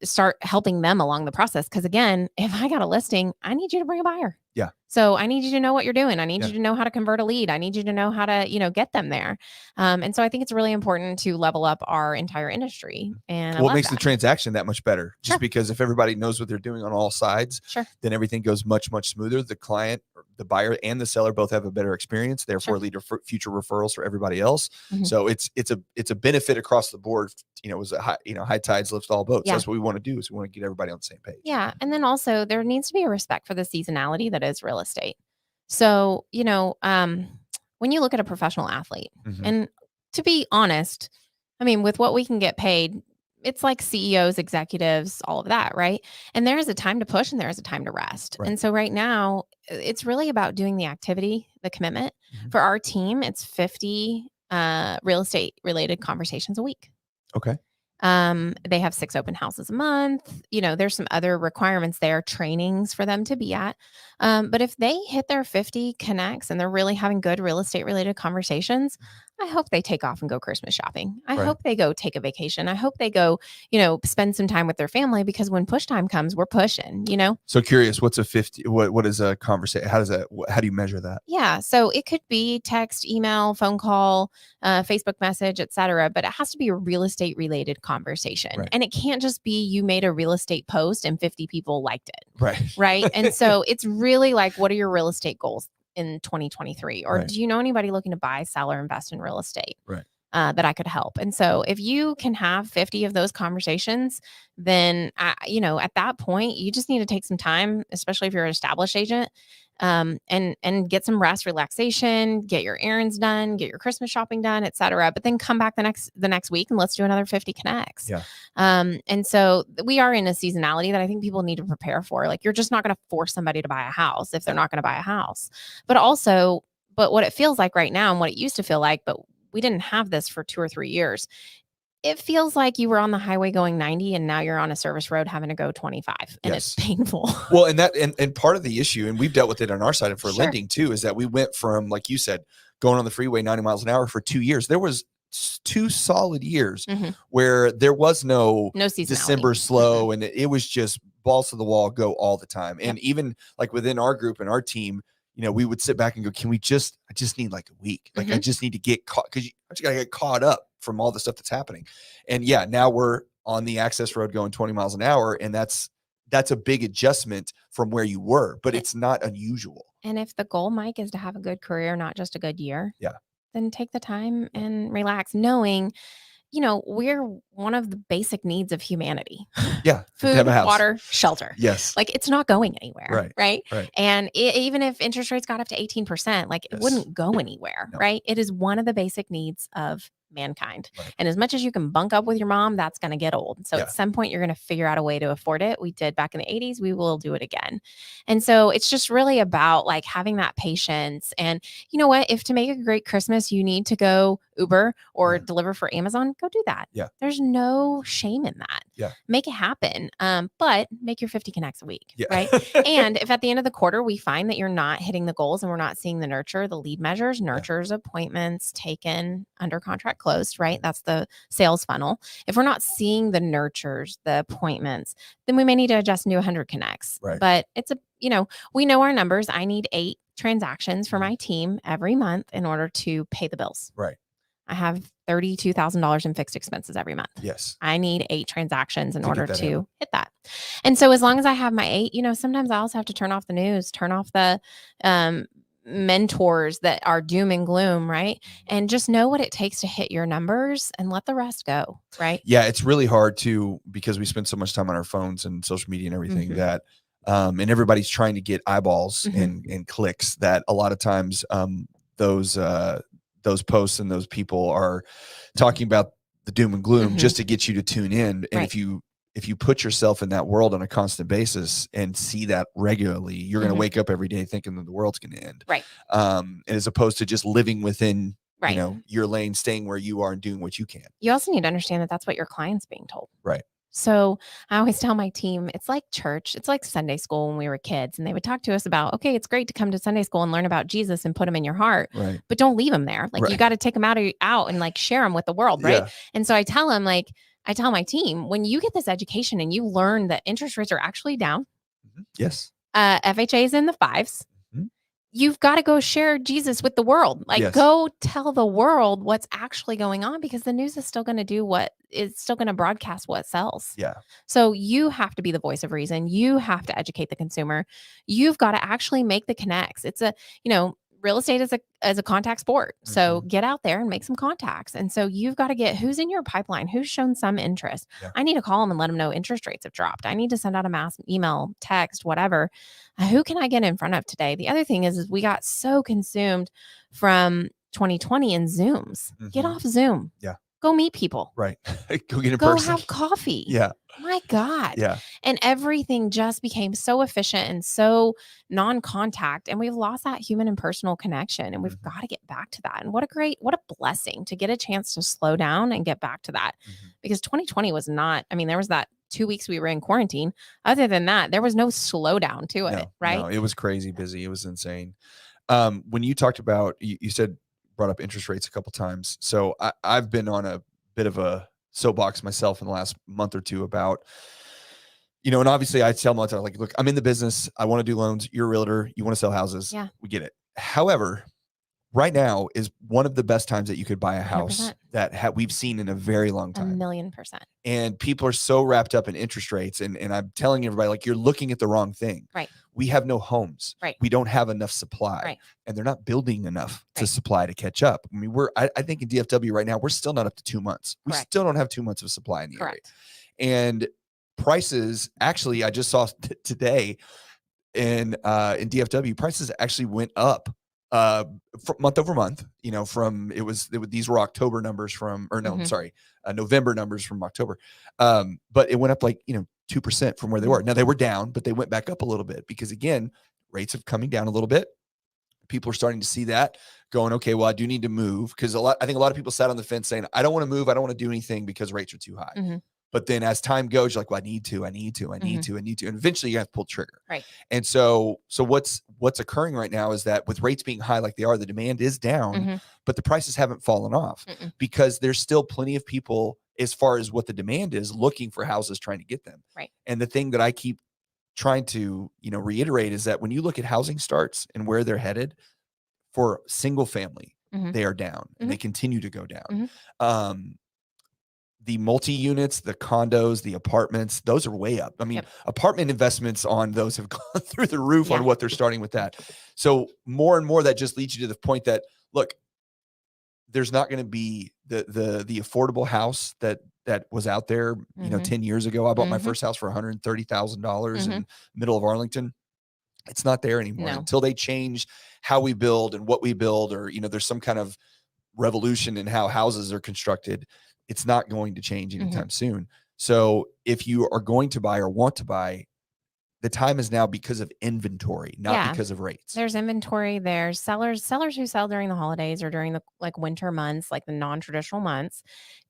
start helping them along the process. Because again, if I got a listing, I need you to bring a buyer. Yeah. So I need you to know what you're doing. I need you to know how to convert a lead. I need you to know how to, get them there. And so I think it's really important to level up our entire industry. And what makes the transaction that much better? Just because if everybody knows what they're doing on all sides, then everything goes much, much smoother. The client, the buyer, and the seller both have a better experience, therefore lead to future referrals for everybody else. So it's a benefit across the board. It was high tides lift all boats. That's what we want to do, is we want to get everybody on the same page. Yeah. And then also there needs to be a respect for the seasonality that is real estate. So, when you look at a professional athlete, and to be honest, with what we can get paid, it's like CEOs, executives, all of that, right? And there is a time to push and there is a time to rest. And so right now, it's really about doing the activity, the commitment. For our team, it's 50 real estate related conversations a week. Okay. They have 6 open houses a month. There's some other requirements there, trainings for them to be at. But if they hit their 50 connects and they're really having good real estate related conversations, I hope they take off and go Christmas shopping. I hope they go take a vacation. I hope they go, spend some time with their family, because when push time comes, we're pushing, So curious, what's a 50? What is a conversation? How do you measure that? Yeah. So it could be text, email, phone call, Facebook message, etc. But it has to be a real estate related conversation. And it can't just be you made a real estate post and 50 people liked it. Right. And so it's really like, what are your real estate goals in 2023? Or do you know anybody looking to buy, sell, or invest in real estate? That I could help. And so if you can have 50 of those conversations, then, at that point, you just need to take some time, especially if you're an established agent, and get some rest, relaxation, get your errands done, get your Christmas shopping done, etc. But then come back the next week and let's do another 50 connects. Yeah. And so we are in a seasonality that I think people need to prepare for. Like, you're just not going to force somebody to buy a house if they're not going to buy a house. But what it feels like right now and what it used to feel like, but we didn't have this for 2 or 3 years. It feels like you were on the highway going 90 and now you're on a service road having to go 25, and it's painful. Well, and part of the issue, and we've dealt with it on our side and for lending too, is that we went from, like you said, going on the freeway 90 miles an hour for 2 years. There was 2 solid years where there was no December slow, and it was just balls to the wall, go all the time. And even like within our group and our team, we would sit back and go, I just need like a week. Like I just need to get caught, because I just gotta get caught up from all the stuff that's happening. And now we're on the access road going 20 miles an hour. And that's a big adjustment from where you were, but it's not unusual. And if the goal, Mike, is to have a good career, not just a good year, then take the time and relax, knowing, we're one of the basic needs of humanity. Yeah. Food, water, shelter. Yes. Like, it's not going anywhere. Right. Right. And even if interest rates got up to 18%, like it wouldn't go anywhere. No. Right. It is one of the basic needs of mankind. Right. And as much as you can bunk up with your mom, that's going to get old. So at some point, you're going to figure out a way to afford it. We did back in the 80s. We will do it again. And so it's just really about like having that patience. And you know what? If to make a great Christmas, you need to go Uber or deliver for Amazon, go do that. Yeah. There's no shame in that. Yeah. Make it happen. But make your 50 connects a week. Yeah. Right. And if at the end of the quarter, we find that you're not hitting the goals and we're not seeing the lead measures, appointments taken, under contract, closed, right? That's the sales funnel. If we're not seeing the nurtures, the appointments, then we may need to adjust and do 100 connects. Right. But it's we know our numbers. I need 8 transactions for my team every month in order to pay the bills. Right. I have $32,000 in fixed expenses every month. Yes. I need 8 transactions in order to hit that. And so as long as I have my 8, sometimes I also have to turn off the news, turn off the mentors that are doom and gloom, right? And just know what it takes to hit your numbers and let the rest go, right? Yeah, it's really hard to, because we spend so much time on our phones and social media and everything that and everybody's trying to get eyeballs and clicks, that a lot of times those posts and those people are talking about the doom and gloom just to get you to tune in. And if you put yourself in that world on a constant basis and see that regularly, you're going to wake up every day thinking that the world's going to end. Right. And as opposed to just living within, your lane, staying where you are and doing what you can. You also need to understand that that's what your client's being told. Right. So I always tell my team, it's like church. It's like Sunday school when we were kids, and they would talk to us about, okay, it's great to come to Sunday school and learn about Jesus and put him in your heart, but don't leave him there. Like you got to take him out and like share him with the world. Right. Yeah. And so I tell my team, when you get this education and you learn that interest rates are actually down. Yes. FHA is in the 5s. You've got to go share Jesus with the world. Like go tell the world what's actually going on, because the news is still going to it's still going to broadcast what sells. Yeah. So you have to be the voice of reason. You have to educate the consumer. You've got to actually make the connects. It's real estate is a contact sport. So get out there and make some contacts. And so you've got to get who's in your pipeline, who's shown some interest. Yeah. I need to call them and let them know interest rates have dropped. I need to send out a mass email, text, whatever. Who can I get in front of today? The other thing is we got so consumed from 2020 in Zooms. Get off Zoom. Yeah. Go meet people. Right. Go get in person. Go have coffee. Yeah. My God. Yeah. And everything just became so efficient and so non-contact. And we've lost that human and personal connection. And we've got to get back to that. And what a blessing to get a chance to slow down and get back to that. Because 2020 was not, there was that 2 weeks we were in quarantine. Other than that, there was no slowdown to it. Right. No, it was crazy busy. It was insane. When you talked about, you brought up interest rates a couple times. So I've been on a bit of a soapbox myself in the last month or two about, and obviously I tell them all the time, like, look, I'm in the business. I want to do loans. You're a realtor. You want to sell houses. Yeah. We get it. However, right now is one of the best times that you could buy a house 100%. That we've seen in a very long time. 1,000,000%. And people are so wrapped up in interest rates. And I'm telling everybody, like, you're looking at the wrong thing. Right. We have no homes. Right. We don't have enough supply. Right. And they're not building enough to supply to catch up. I think in DFW right now, we're still not up to 2 months. We still don't have 2 months of supply in the area. And prices, actually, I just saw today, in DFW, prices actually went up month over month. You know, these were October numbers November numbers from October. But it went up like 2% from where they were. Now they were down, but they went back up a little bit because again, rates have coming down a little bit. People are starting to see that, going, okay, well, I do need to move, because I think a lot of people sat on the fence saying, I don't want to move, I don't want to do anything because rates are too high. But then as time goes, you're like, well, I need to, and eventually you have to pull the trigger. Right. And so what's occurring right now is that with rates being high like they are, the demand is down, but the prices haven't fallen off because there's still plenty of people, as far as what the demand is, looking for houses, trying to get them. Right. And the thing that I keep trying to reiterate is that when you look at housing starts and where they're headed for single family, they are down and they continue to go down. The multi-units, the condos, the apartments, those are way up. I mean, apartment investments on those have gone through the roof on what they're starting with that. So more and more that just leads you to the point that, look, there's not going to be the affordable house that was out there, 10 years ago. I bought my first house for $130,000 in the middle of Arlington. It's not there anymore until they change how we build and what we build, or, there's some kind of revolution in how houses are constructed. It's not going to change anytime soon. So if you are going to buy or want to buy, the time is now because of inventory, not because of rates. There's inventory. There's sellers who sell during the holidays or during the winter months, like the non-traditional months.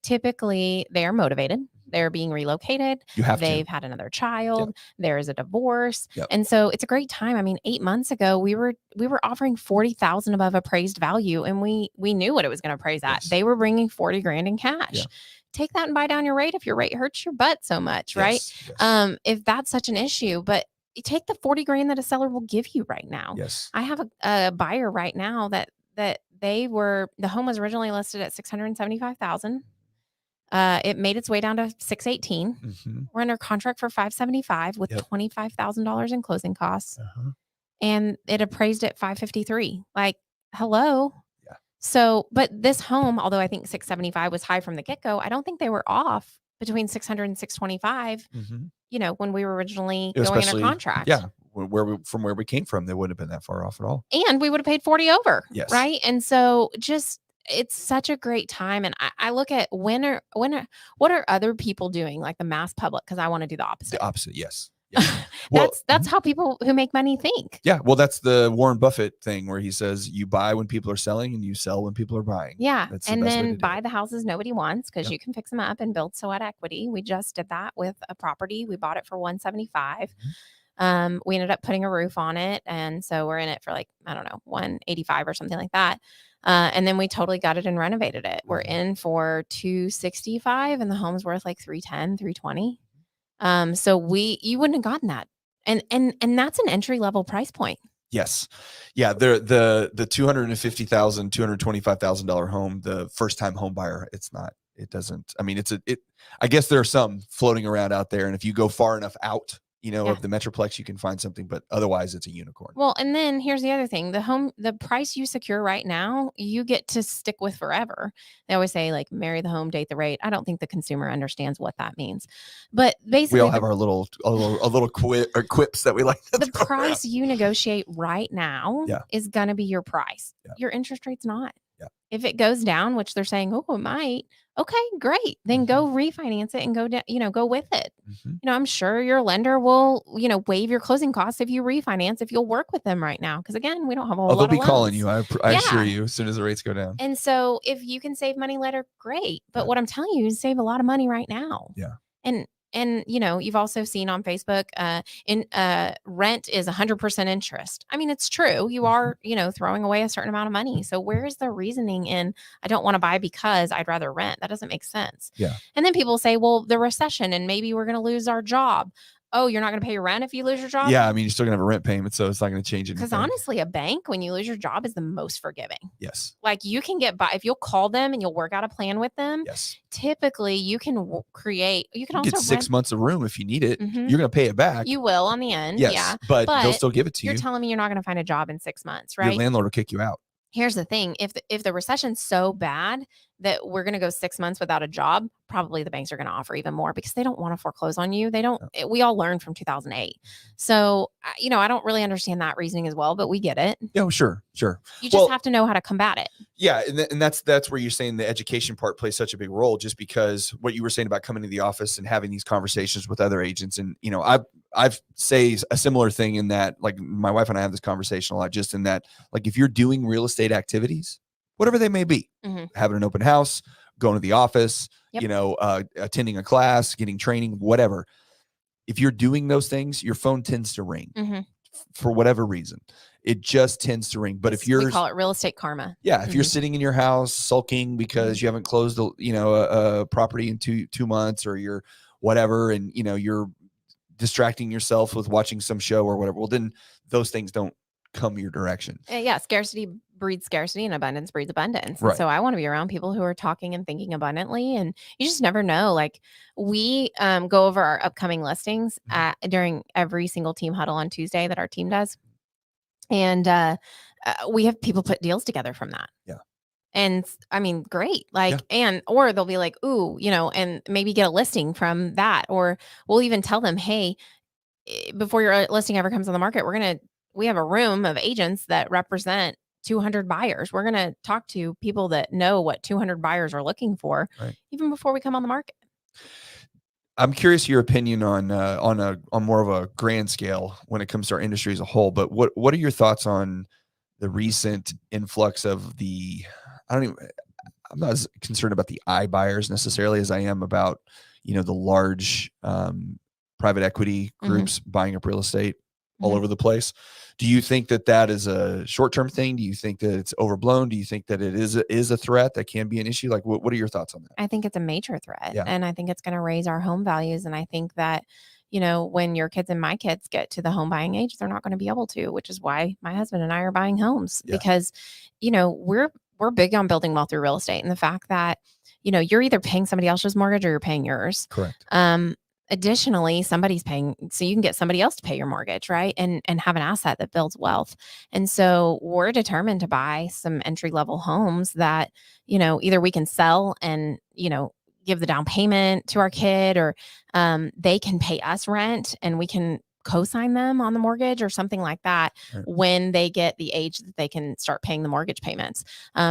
Typically, they are motivated. They're being relocated. They've had another child. There is a divorce. And so it's a great time. I mean, 8 months ago, we were offering $40,000 above appraised value, and we knew what it was going to appraise at. They were bringing $40,000 in cash. Take that and buy down your rate if your rate hurts your butt so much, right? If that's such an issue, but you take the $40,000 that a seller will give you right now. I have a buyer right now that the home was originally listed at $675,000. It made its way down to $618,000. We're under contract for $575,000 with $25,000 in closing costs, and it appraised at $553,000. Like, hello. So, but this home, although I think $675,000 was high from the get-go, I don't think they were off between $600,000 and $625,000, when we were originally going under contract. From where we came from, they wouldn't have been that far off at all. And we would have paid $40,000 over. Right. And so it's such a great time. And I look at what are other people doing, like the mass public? Because I want to do the opposite. The opposite. Yes. That's how people who make money think. Well, that's the Warren Buffett thing where he says you buy when people are selling and you sell when people are buying. And then buy the houses nobody wants, because you can fix them up and build sweat equity. We just did that with a property. We bought it for $175,000. We ended up putting a roof on it, and so we're in it for $185,000 or something like that. And then we totally gutted and renovated it. We're in for $265,000, and the home's worth like $310,000, $320,000. So you wouldn't have gotten that. And that's an entry level price point. Yes. Yeah. The $250,000, $225,000 home, the first time home buyer, I guess there are some floating around out there. And if you go far enough out, of the Metroplex, you can find something, but otherwise it's a unicorn. Well, and then here's the other thing. The price you secure right now, you get to stick with forever. They always say, like, marry the home, date the rate. I don't think the consumer understands what that means, but basically we all have our little quips that we like. The price you negotiate right now is going to be your price. Your interest rate's not. If it goes down, which they're saying, oh, it might. Okay, great. Then go refinance it and go down, go with it. I'm sure your lender will, waive your closing costs if you refinance, if you'll work with them right now. Because again, we don't have a whole lot of they'll be loans. calling you. I assure you, as soon as the rates go down. And so if you can save money later, great. But what I'm telling you is save a lot of money right now. And you've also seen on Facebook, rent is 100% interest. I mean, it's true. You are, throwing away a certain amount of money. So where is the reasoning in, I don't want to buy because I'd rather rent? That doesn't make sense. And then people say, well, the recession and maybe we're going to lose our job. Oh, you're not going to pay your rent if you lose your job? Yeah, I mean, you're still going to have a rent payment, so it's not going to change anything. Because honestly, a bank, when you lose your job, is the most forgiving. Yes. Like, you can get by if you'll call them and you'll work out a plan with them. Yes. Typically, you can also get 6 months of room if you need it. You're going to pay it back. You will on the end. Yes, yeah. But they'll still give it to you. You're telling me you're not going to find a job in 6 months, right? Your landlord will kick you out. Here's the thing. If the recession's so bad that we're going to go 6 months without a job, probably the banks are going to offer even more because they don't want to foreclose on you. They don't, we all learned from 2008. So, I don't really understand that reasoning as well, but we get it. Yeah, sure. You just have to know how to combat it. Yeah. And that's where you're saying the education part plays such a big role, just because what you were saying about coming to the office and having these conversations with other agents. And, I've say a similar thing in that, like, my wife and I have this conversation a lot, just in that, like, if you're doing real estate activities, whatever they may be, having an open house, going to the office, attending a class, getting training, whatever. If you're doing those things, your phone tends to ring for whatever reason. It just tends to ring. But if we call it real estate karma. Yeah. If you're sitting in your house sulking because you haven't closed a property in two months, or you're whatever, and you're distracting yourself with watching some show or whatever, well, then those things don't come your direction. Yeah. Scarcity breeds scarcity, and abundance breeds abundance. Right. So I want to be around people who are talking and thinking abundantly, and you just never know. Like, we go over our upcoming listings during every single team huddle on Tuesday that our team does. And we have people put deals together from that. Yeah. And I mean, great. Like, or they'll be like, ooh, and maybe get a listing from that. Or we'll even tell them, hey, before your listing ever comes on the market, we have a room of agents that represent 200 buyers. We're going to talk to people that know what 200 buyers are looking for, even before we come on the market. I'm curious your opinion on more of a grand scale when it comes to our industry as a whole. But what are your thoughts on the recent influx of I'm not as concerned about the iBuyers necessarily as I am about, the large private equity groups buying up real estate all over the place. Do you think that is a short-term thing? Do you think that it's overblown? Do you think that it is a threat that can be an issue? Like, what are your thoughts on that? I think it's a major threat, Yeah. And I think it's going to raise our home values. And I think that, when your kids and my kids get to the home buying age, they're not going to be able to, which is why my husband and I are buying homes because, we're big on building wealth through real estate, and the fact that, you're either paying somebody else's mortgage or you're paying yours. Correct. Additionally, somebody's paying, so you can get somebody else to pay your mortgage, right? And have an asset that builds wealth. And so we're determined to buy some entry-level homes that, either we can sell and, give the down payment to our kid, or they can pay us rent and we can co-sign them on the mortgage or something like that when they get the age that they can start paying the mortgage payments.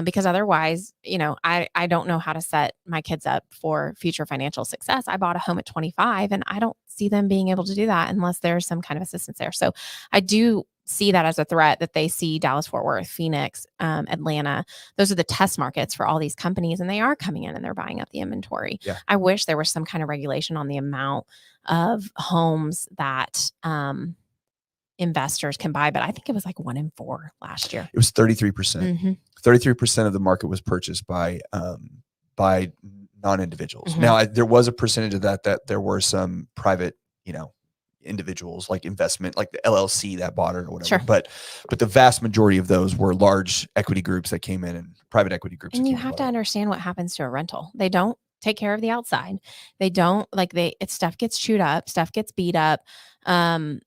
Because otherwise, I don't know how to set my kids up for future financial success. I bought a home at 25 and I don't see them being able to do that unless there's some kind of assistance there. So I do see that as a threat, that they see Dallas, Fort Worth, Phoenix, Atlanta. Those are the test markets for all these companies, and they are coming in and they're buying up the inventory. Yeah. I wish there was some kind of regulation on the amount of homes that investors can buy, but I think it was like 1 in 4 last year. It was 33%. 33% of the market was purchased by non-individuals. Now, there was a percentage of that there were some private, individuals, like investment, like the LLC that bought it or whatever. Sure. But the vast majority of those were large equity groups that came in, and private equity groups. And you have to understand what happens to a rental. They don't take care of the outside. They don't stuff gets chewed up, stuff gets beat up. And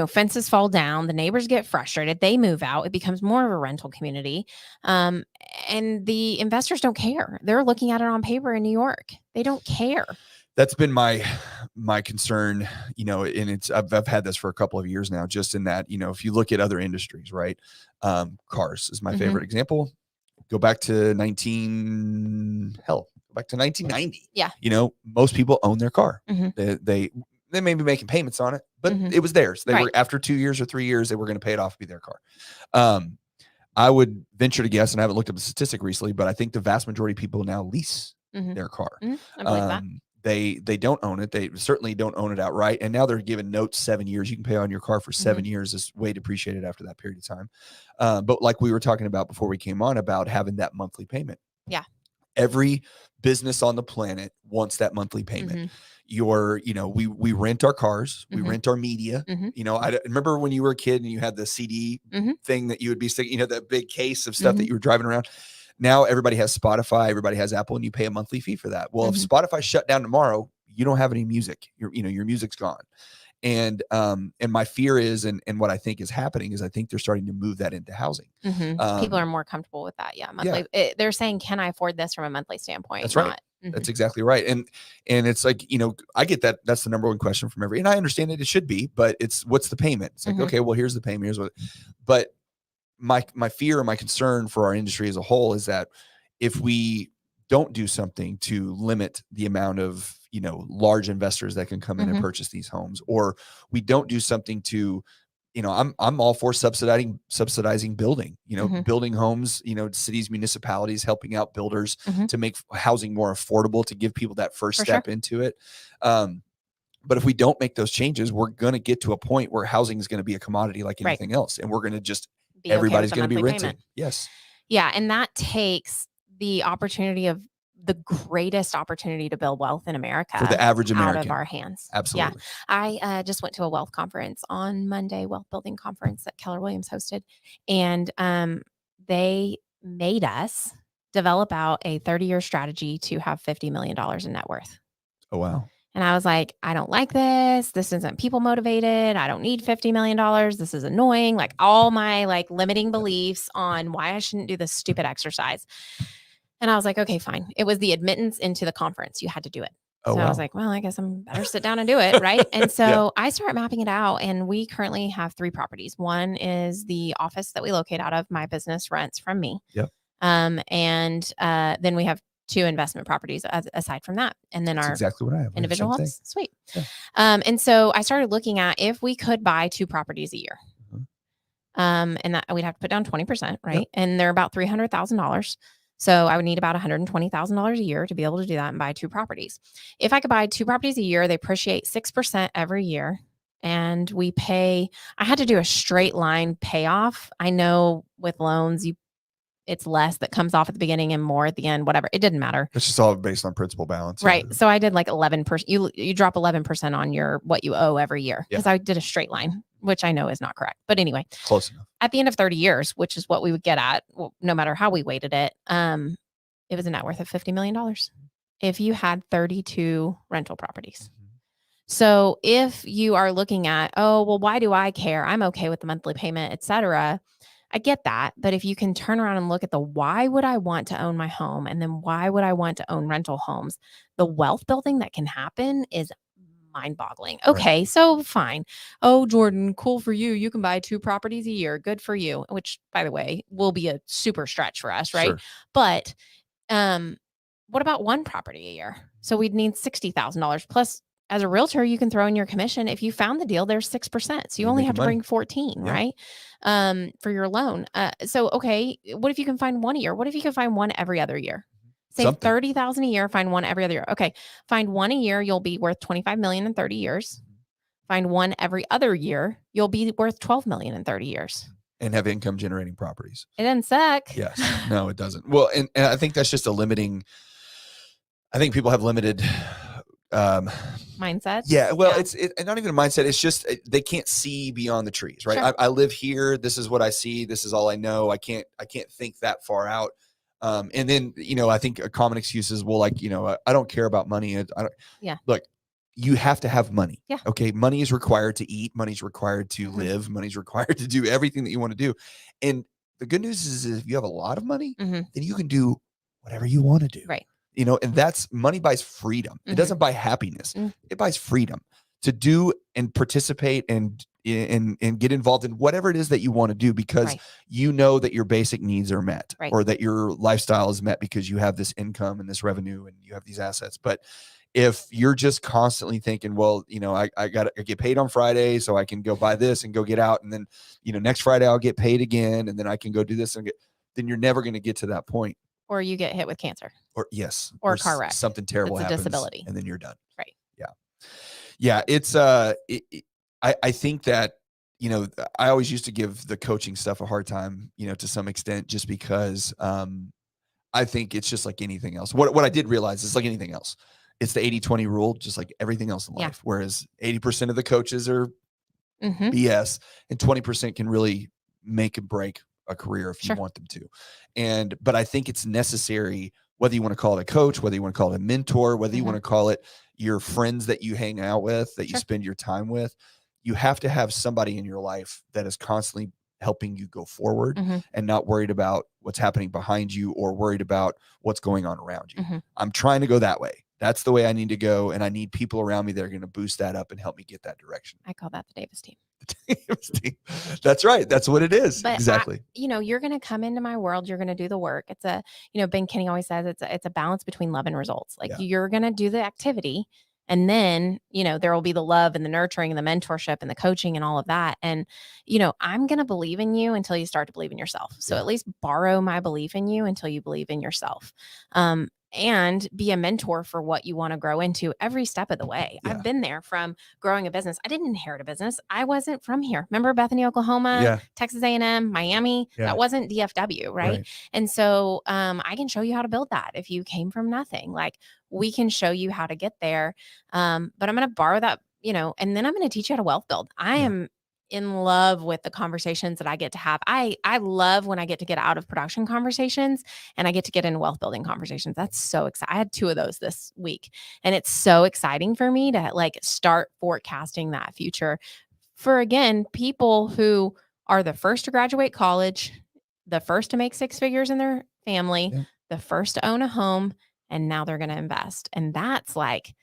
fences fall down, the neighbors get frustrated, they move out, it becomes more of a rental community. And the investors don't care. They're looking at it on paper in New York. They don't care. That's been my concern, and I've had this for a couple of years now, just in that, if you look at other industries, right? Cars is my favorite example. Go back to 1990. Yeah. Most people own their car. They may be making payments on it, but it was theirs. They were, after 2 years or 3 years, they were going to pay it off, be their car. I would venture to guess, and I haven't looked up the statistic recently, but I think the vast majority of people now lease their car. I believe that. They don't own it. They certainly don't own it outright. And now they're given notes 7 years. You can pay on your car for 7 years. It's way depreciated after that period of time. But like we were talking about before we came on, about having that monthly payment. Yeah. Every business on the planet wants that monthly payment. We rent our cars, we rent our media. I remember when you were a kid and you had the CD thing that you would be sticking, that big case of stuff that you were driving around. Now everybody has Spotify, everybody has Apple, and you pay a monthly fee for that. Well, if Spotify shut down tomorrow, you don't have any music. Your music's gone. And my fear is, and what I think is happening is I think they're starting to move that into housing. People are more comfortable with that. Yeah. Monthly. They're saying, can I afford this from a monthly standpoint? That's right. That's exactly right. And it's like, I get that. That's the number one question from and I understand it should be, but it's, what's the payment? It's like, okay, well, here's the payment. Here's what, but my fear and my concern for our industry as a whole is that if we don't do something to limit the amount of, large investors that can come in and purchase these homes, or we don't do something to, I'm all for subsidizing building, building homes, cities, municipalities, helping out builders to make housing more affordable, to give people that first step into it. But if we don't make those changes, we're going to get to a point where housing is going to be a commodity like anything else. And we're going to just, everybody's going to be renting. Yes. Yeah. And that takes the opportunity of the greatest opportunity to build wealth in America for the average American out of our hands. Absolutely. Yeah. I just went to a wealth conference on Monday, wealth building conference that Keller Williams hosted. And they made us develop out a 30-year strategy to have $50 million in net worth. Oh, wow. And I was like, I don't like this. This isn't people motivated. I don't need $50 million. This is annoying. Like all my limiting beliefs on why I shouldn't do this stupid exercise. And I was like, okay, fine. It was the admittance into the conference. You had to do it. Oh, so wow. I was like, well, I guess I'm better sit down and do it. Right. And so I start mapping it out, and we currently have 3 properties. One is the office that we locate out of. My business rents from me. Yep. And then we have 2 investment properties aside from that. And then That's our exactly what I have. individual homes. Sweet. Yeah. And so I started looking at if we could buy 2 properties a year. And that we'd have to put down 20%, right? Yep. And they're about $300,000. So I would need about $120,000 a year to be able to do that and buy 2 properties. If I could buy 2 properties a year, they appreciate 6% every year. And we pay, I had to do a straight line payoff. I know with loans, it's less that comes off at the beginning and more at the end, whatever. It didn't matter. It's just all based on principal balance. Right. So I did 11%. You drop 11% on what you owe every year, because I did a straight line, which I know is not correct. But anyway, close enough. At the end of 30 years, which is what we would get at, no matter how we weighted it, it was a net worth of $50 million if you had 32 rental properties. So if you are looking at, oh, well, why do I care? I'm okay with the monthly payment, et cetera. I get that. But if you can turn around and look at the why would I want to own my home, and then why would I want to own rental homes, the wealth building that can happen is mind-boggling. Okay, so fine. Oh, Jordan, cool for you. You can buy 2 properties a year. Good for you. Which, by the way, will be a super stretch for us, right? Sure. But what about 1 property a year? So we'd need $60,000 plus. As a realtor, you can throw in your commission. If you found the deal, there's 6%. So you only have to bring 14, right? For your loan. So, okay, what if you can find 1 a year? What if you can find 1 every other year? Save $30,000 a year, find 1 every other year. Okay. Find 1 a year, you'll be worth $25 million in 30 years. Find 1 every other year, you'll be worth $12 million in 30 years. And have income generating properties. It doesn't suck. Yes. No, it doesn't. Well, and I think that's just I think people have limited mindset. Yeah. Well, it's not even a mindset. It's just, they can't see beyond the trees, right? Sure. I live here. This is what I see. This is all I know. I can't think that far out. And then, I think a common excuse is, well, I don't care about money. Look, you have to have money. Yeah. Okay. Money is required to eat. Money's required to live. Money's required to do everything that you want to do. And the good news is if you have a lot of money, then you can do whatever you want to do. Right. And that's money buys freedom. It doesn't buy happiness. It buys freedom to do and participate and get involved in whatever it is that you want to do, because you know that your basic needs are met, or that your lifestyle is met because you have this income and this revenue and you have these assets. But if you're just constantly thinking, well, I get paid on Friday, so I can go buy this and go get out. And then, next Friday I'll get paid again. And then I can go do this then you're never going to get to that point. Or you get hit with cancer. Or yes. Or a car wreck. Something terrible happens. Disability. And then you're done. Right. Yeah. Yeah. It's, I think that, I always used to give the coaching stuff a hard time, to some extent, just because I think it's just like anything else. What I did realize is like anything else. It's the 80-20 rule, just like everything else in life. Whereas 80% of the coaches are BS, and 20% can really make and break a career if you want them to. But I think it's necessary, whether you want to call it a coach, whether you want to call it a mentor, whether you want to call it, your friends that you hang out with, that you spend your time with, you have to have somebody in your life that is constantly helping you go forward and not worried about what's happening behind you or worried about what's going on around you. I'm trying to go that way. That's the way I need to go. And I need people around me that are going to boost that up and help me get that direction. I call that the Davis team. That's right. That's what it is. But exactly. You're going to come into my world. You're going to do the work. It's Ben Kinney always says it's a balance between love and results. Like you're going to do the activity, and then, there will be the love and the nurturing and the mentorship and the coaching and all of that. And, I'm going to believe in you until you start to believe in yourself. So at least borrow my belief in you until you believe in yourself. And be a mentor for what you want to grow into every step of the way. I've been there from growing a business. I didn't inherit a business. I wasn't from here. Remember Bethany, Oklahoma, Texas A&M, Miami? That wasn't DFW, right? And so I can show you how to build that if you came from nothing. Like we can show you how to get there. But I'm going to borrow that, and then I'm going to teach you how to wealth build. I am in love with the conversations that I get to have. I love when I get to get out of production conversations and I get to get into wealth building conversations. That's so exciting. I had 2 of those this week, and it's so exciting for me to start forecasting that future for, again, people who are the first to graduate college, the first to make 6 figures in their family, the first to own a home, and now they're going to invest. And that's like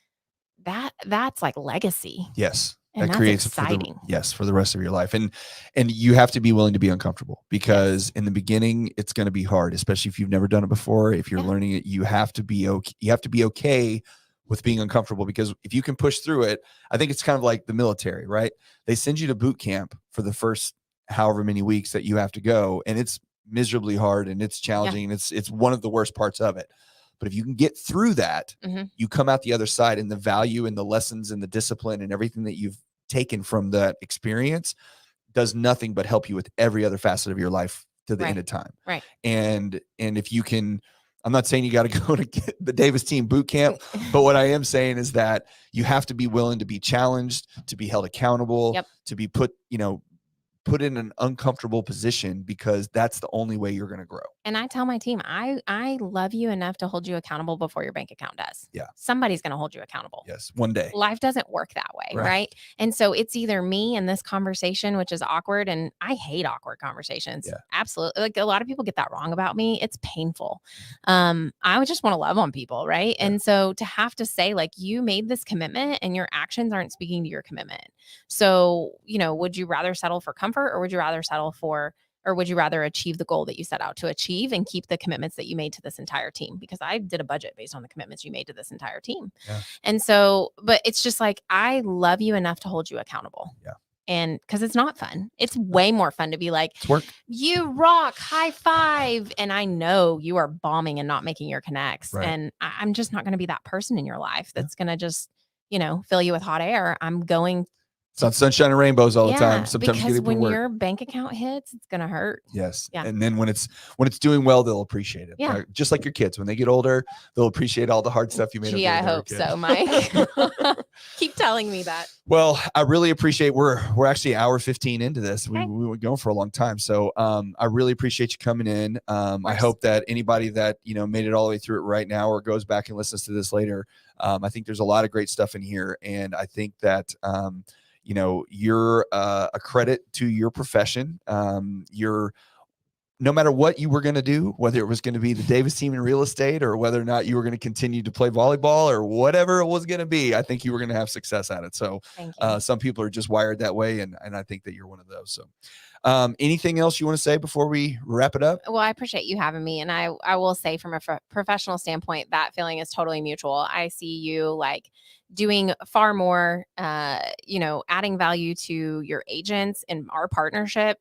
legacy. Yes. And that creates exciting. For the rest of your life. And you have to be willing to be uncomfortable because in the beginning, it's going to be hard, especially if you've never done it before. If you're learning it, you have to be okay with being uncomfortable, because if you can push through it, I think it's kind of like the military, right? They send you to boot camp for the first however many weeks that you have to go. And it's miserably hard and it's challenging. And it's one of the worst parts of it. But if you can get through that, you come out the other side, and the value and the lessons and the discipline and everything that you've taken from that experience does nothing but help you with every other facet of your life to the end of time. Right. And if you can, I'm not saying you got to go to get the Davis team boot camp, but what I am saying is that you have to be willing to be challenged, to be held accountable, to be put in an uncomfortable position, because that's the only way you're going to grow. And I tell my team, I love you enough to hold you accountable before your bank account does. Yeah. Somebody's going to hold you accountable. Yes. One day. Life doesn't work that way. Right. And so it's either me in this conversation, which is awkward. And I hate awkward conversations. Yeah. Absolutely. Like a lot of people get that wrong about me. It's painful. I would just want to love on people. Right. Yeah. And so to have to say, you made this commitment and your actions aren't speaking to your commitment. So, would you rather settle for comfort, or would you rather would you rather achieve the goal that you set out to achieve and keep the commitments that you made to this entire team? Because I did a budget based on the commitments you made to this entire team. Yeah. And so, but it's just I love you enough to hold you accountable. Yeah. And because it's not fun. It's way more fun to be it's work. You rock, high five. And I know you are bombing and not making your connects. Right. And I'm just not going to be that person in your life that's going to just, fill you with hot air. I'm going. It's not sunshine and rainbows all the time. Sometimes because when your bank account hits, it's going to hurt. Yes. Yeah. And then when it's doing well, they'll appreciate it. Yeah. Right? Just like your kids, when they get older, they'll appreciate all the hard stuff you made. Gee, I hope so, Mike. Keep telling me that. Well, I really appreciate, we're actually hour 15 into this. Okay. We were going for a long time. So I really appreciate you coming in. I hope that anybody that, made it all the way through it right now or goes back and listens to this later, I think there's a lot of great stuff in here. And I think that, you're a credit to your profession. No matter what you were going to do, whether it was going to be the Davis team in real estate or whether or not you were going to continue to play volleyball or whatever it was going to be, I think you were going to have success at it. So some people are just wired that way. And I think that you're one of those. So anything else you want to say before we wrap it up? Well, I appreciate you having me. And I will say from a professional standpoint, that feeling is totally mutual. I see you doing far more, adding value to your agents, and our partnership,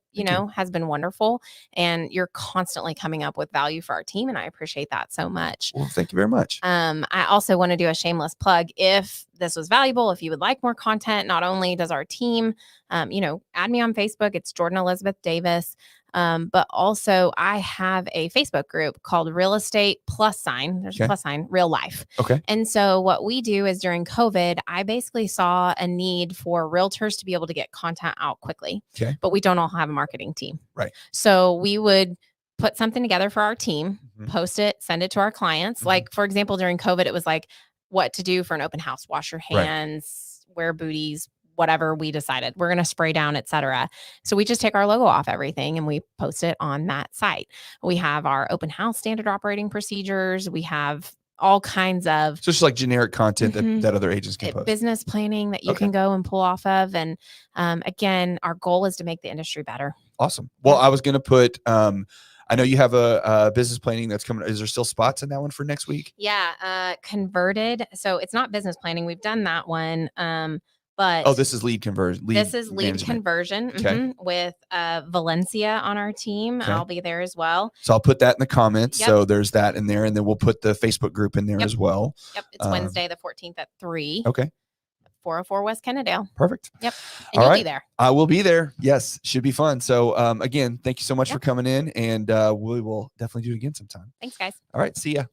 has been wonderful. And you're constantly coming up with value for our team. And I appreciate that so much. Well, thank you very much. I also want to do a shameless plug. If this was valuable, if you would like more content, not only does our team, add me on Facebook. It's Jordan Elizabeth Davis. But also I have a Facebook group called Real Estate +sign. There's a +sign, Real Life. Okay. And so what we do is during COVID, I basically saw a need for realtors to be able to get content out quickly, but we don't all have a marketing team. Right. So we would put something together for our team, post it, send it to our clients. For example, during COVID, it was what to do for an open house. Wash your Right. hands, wear booties, whatever we decided. We're going to spray down, etc. So we just take our logo off everything and we post it on that site. We have our open house standard operating procedures. We have all kinds of So it's just like generic content that other agents can post. Business planning that you can go and pull off of. And again, our goal is to make the industry better. Awesome. Well, I was going to put, I know you have a business planning that's coming. Is there still spots in that one for next week? Yeah. Converted. So it's not business planning. We've done that one. But this is lead conversion. This is lead conversion with Valencia on our team. Okay. I'll be there as well. So I'll put that in the comments. Yep. So there's that in there. And then we'll put the Facebook group in there as well. Yep. It's Wednesday, the 14th at 3. Okay. 404 West Kennedale. Perfect. Yep. And you'll be there. I will be there. Yes. Should be fun. So again, thank you so much for coming in, and we will definitely do it again sometime. Thanks, guys. All right. See ya.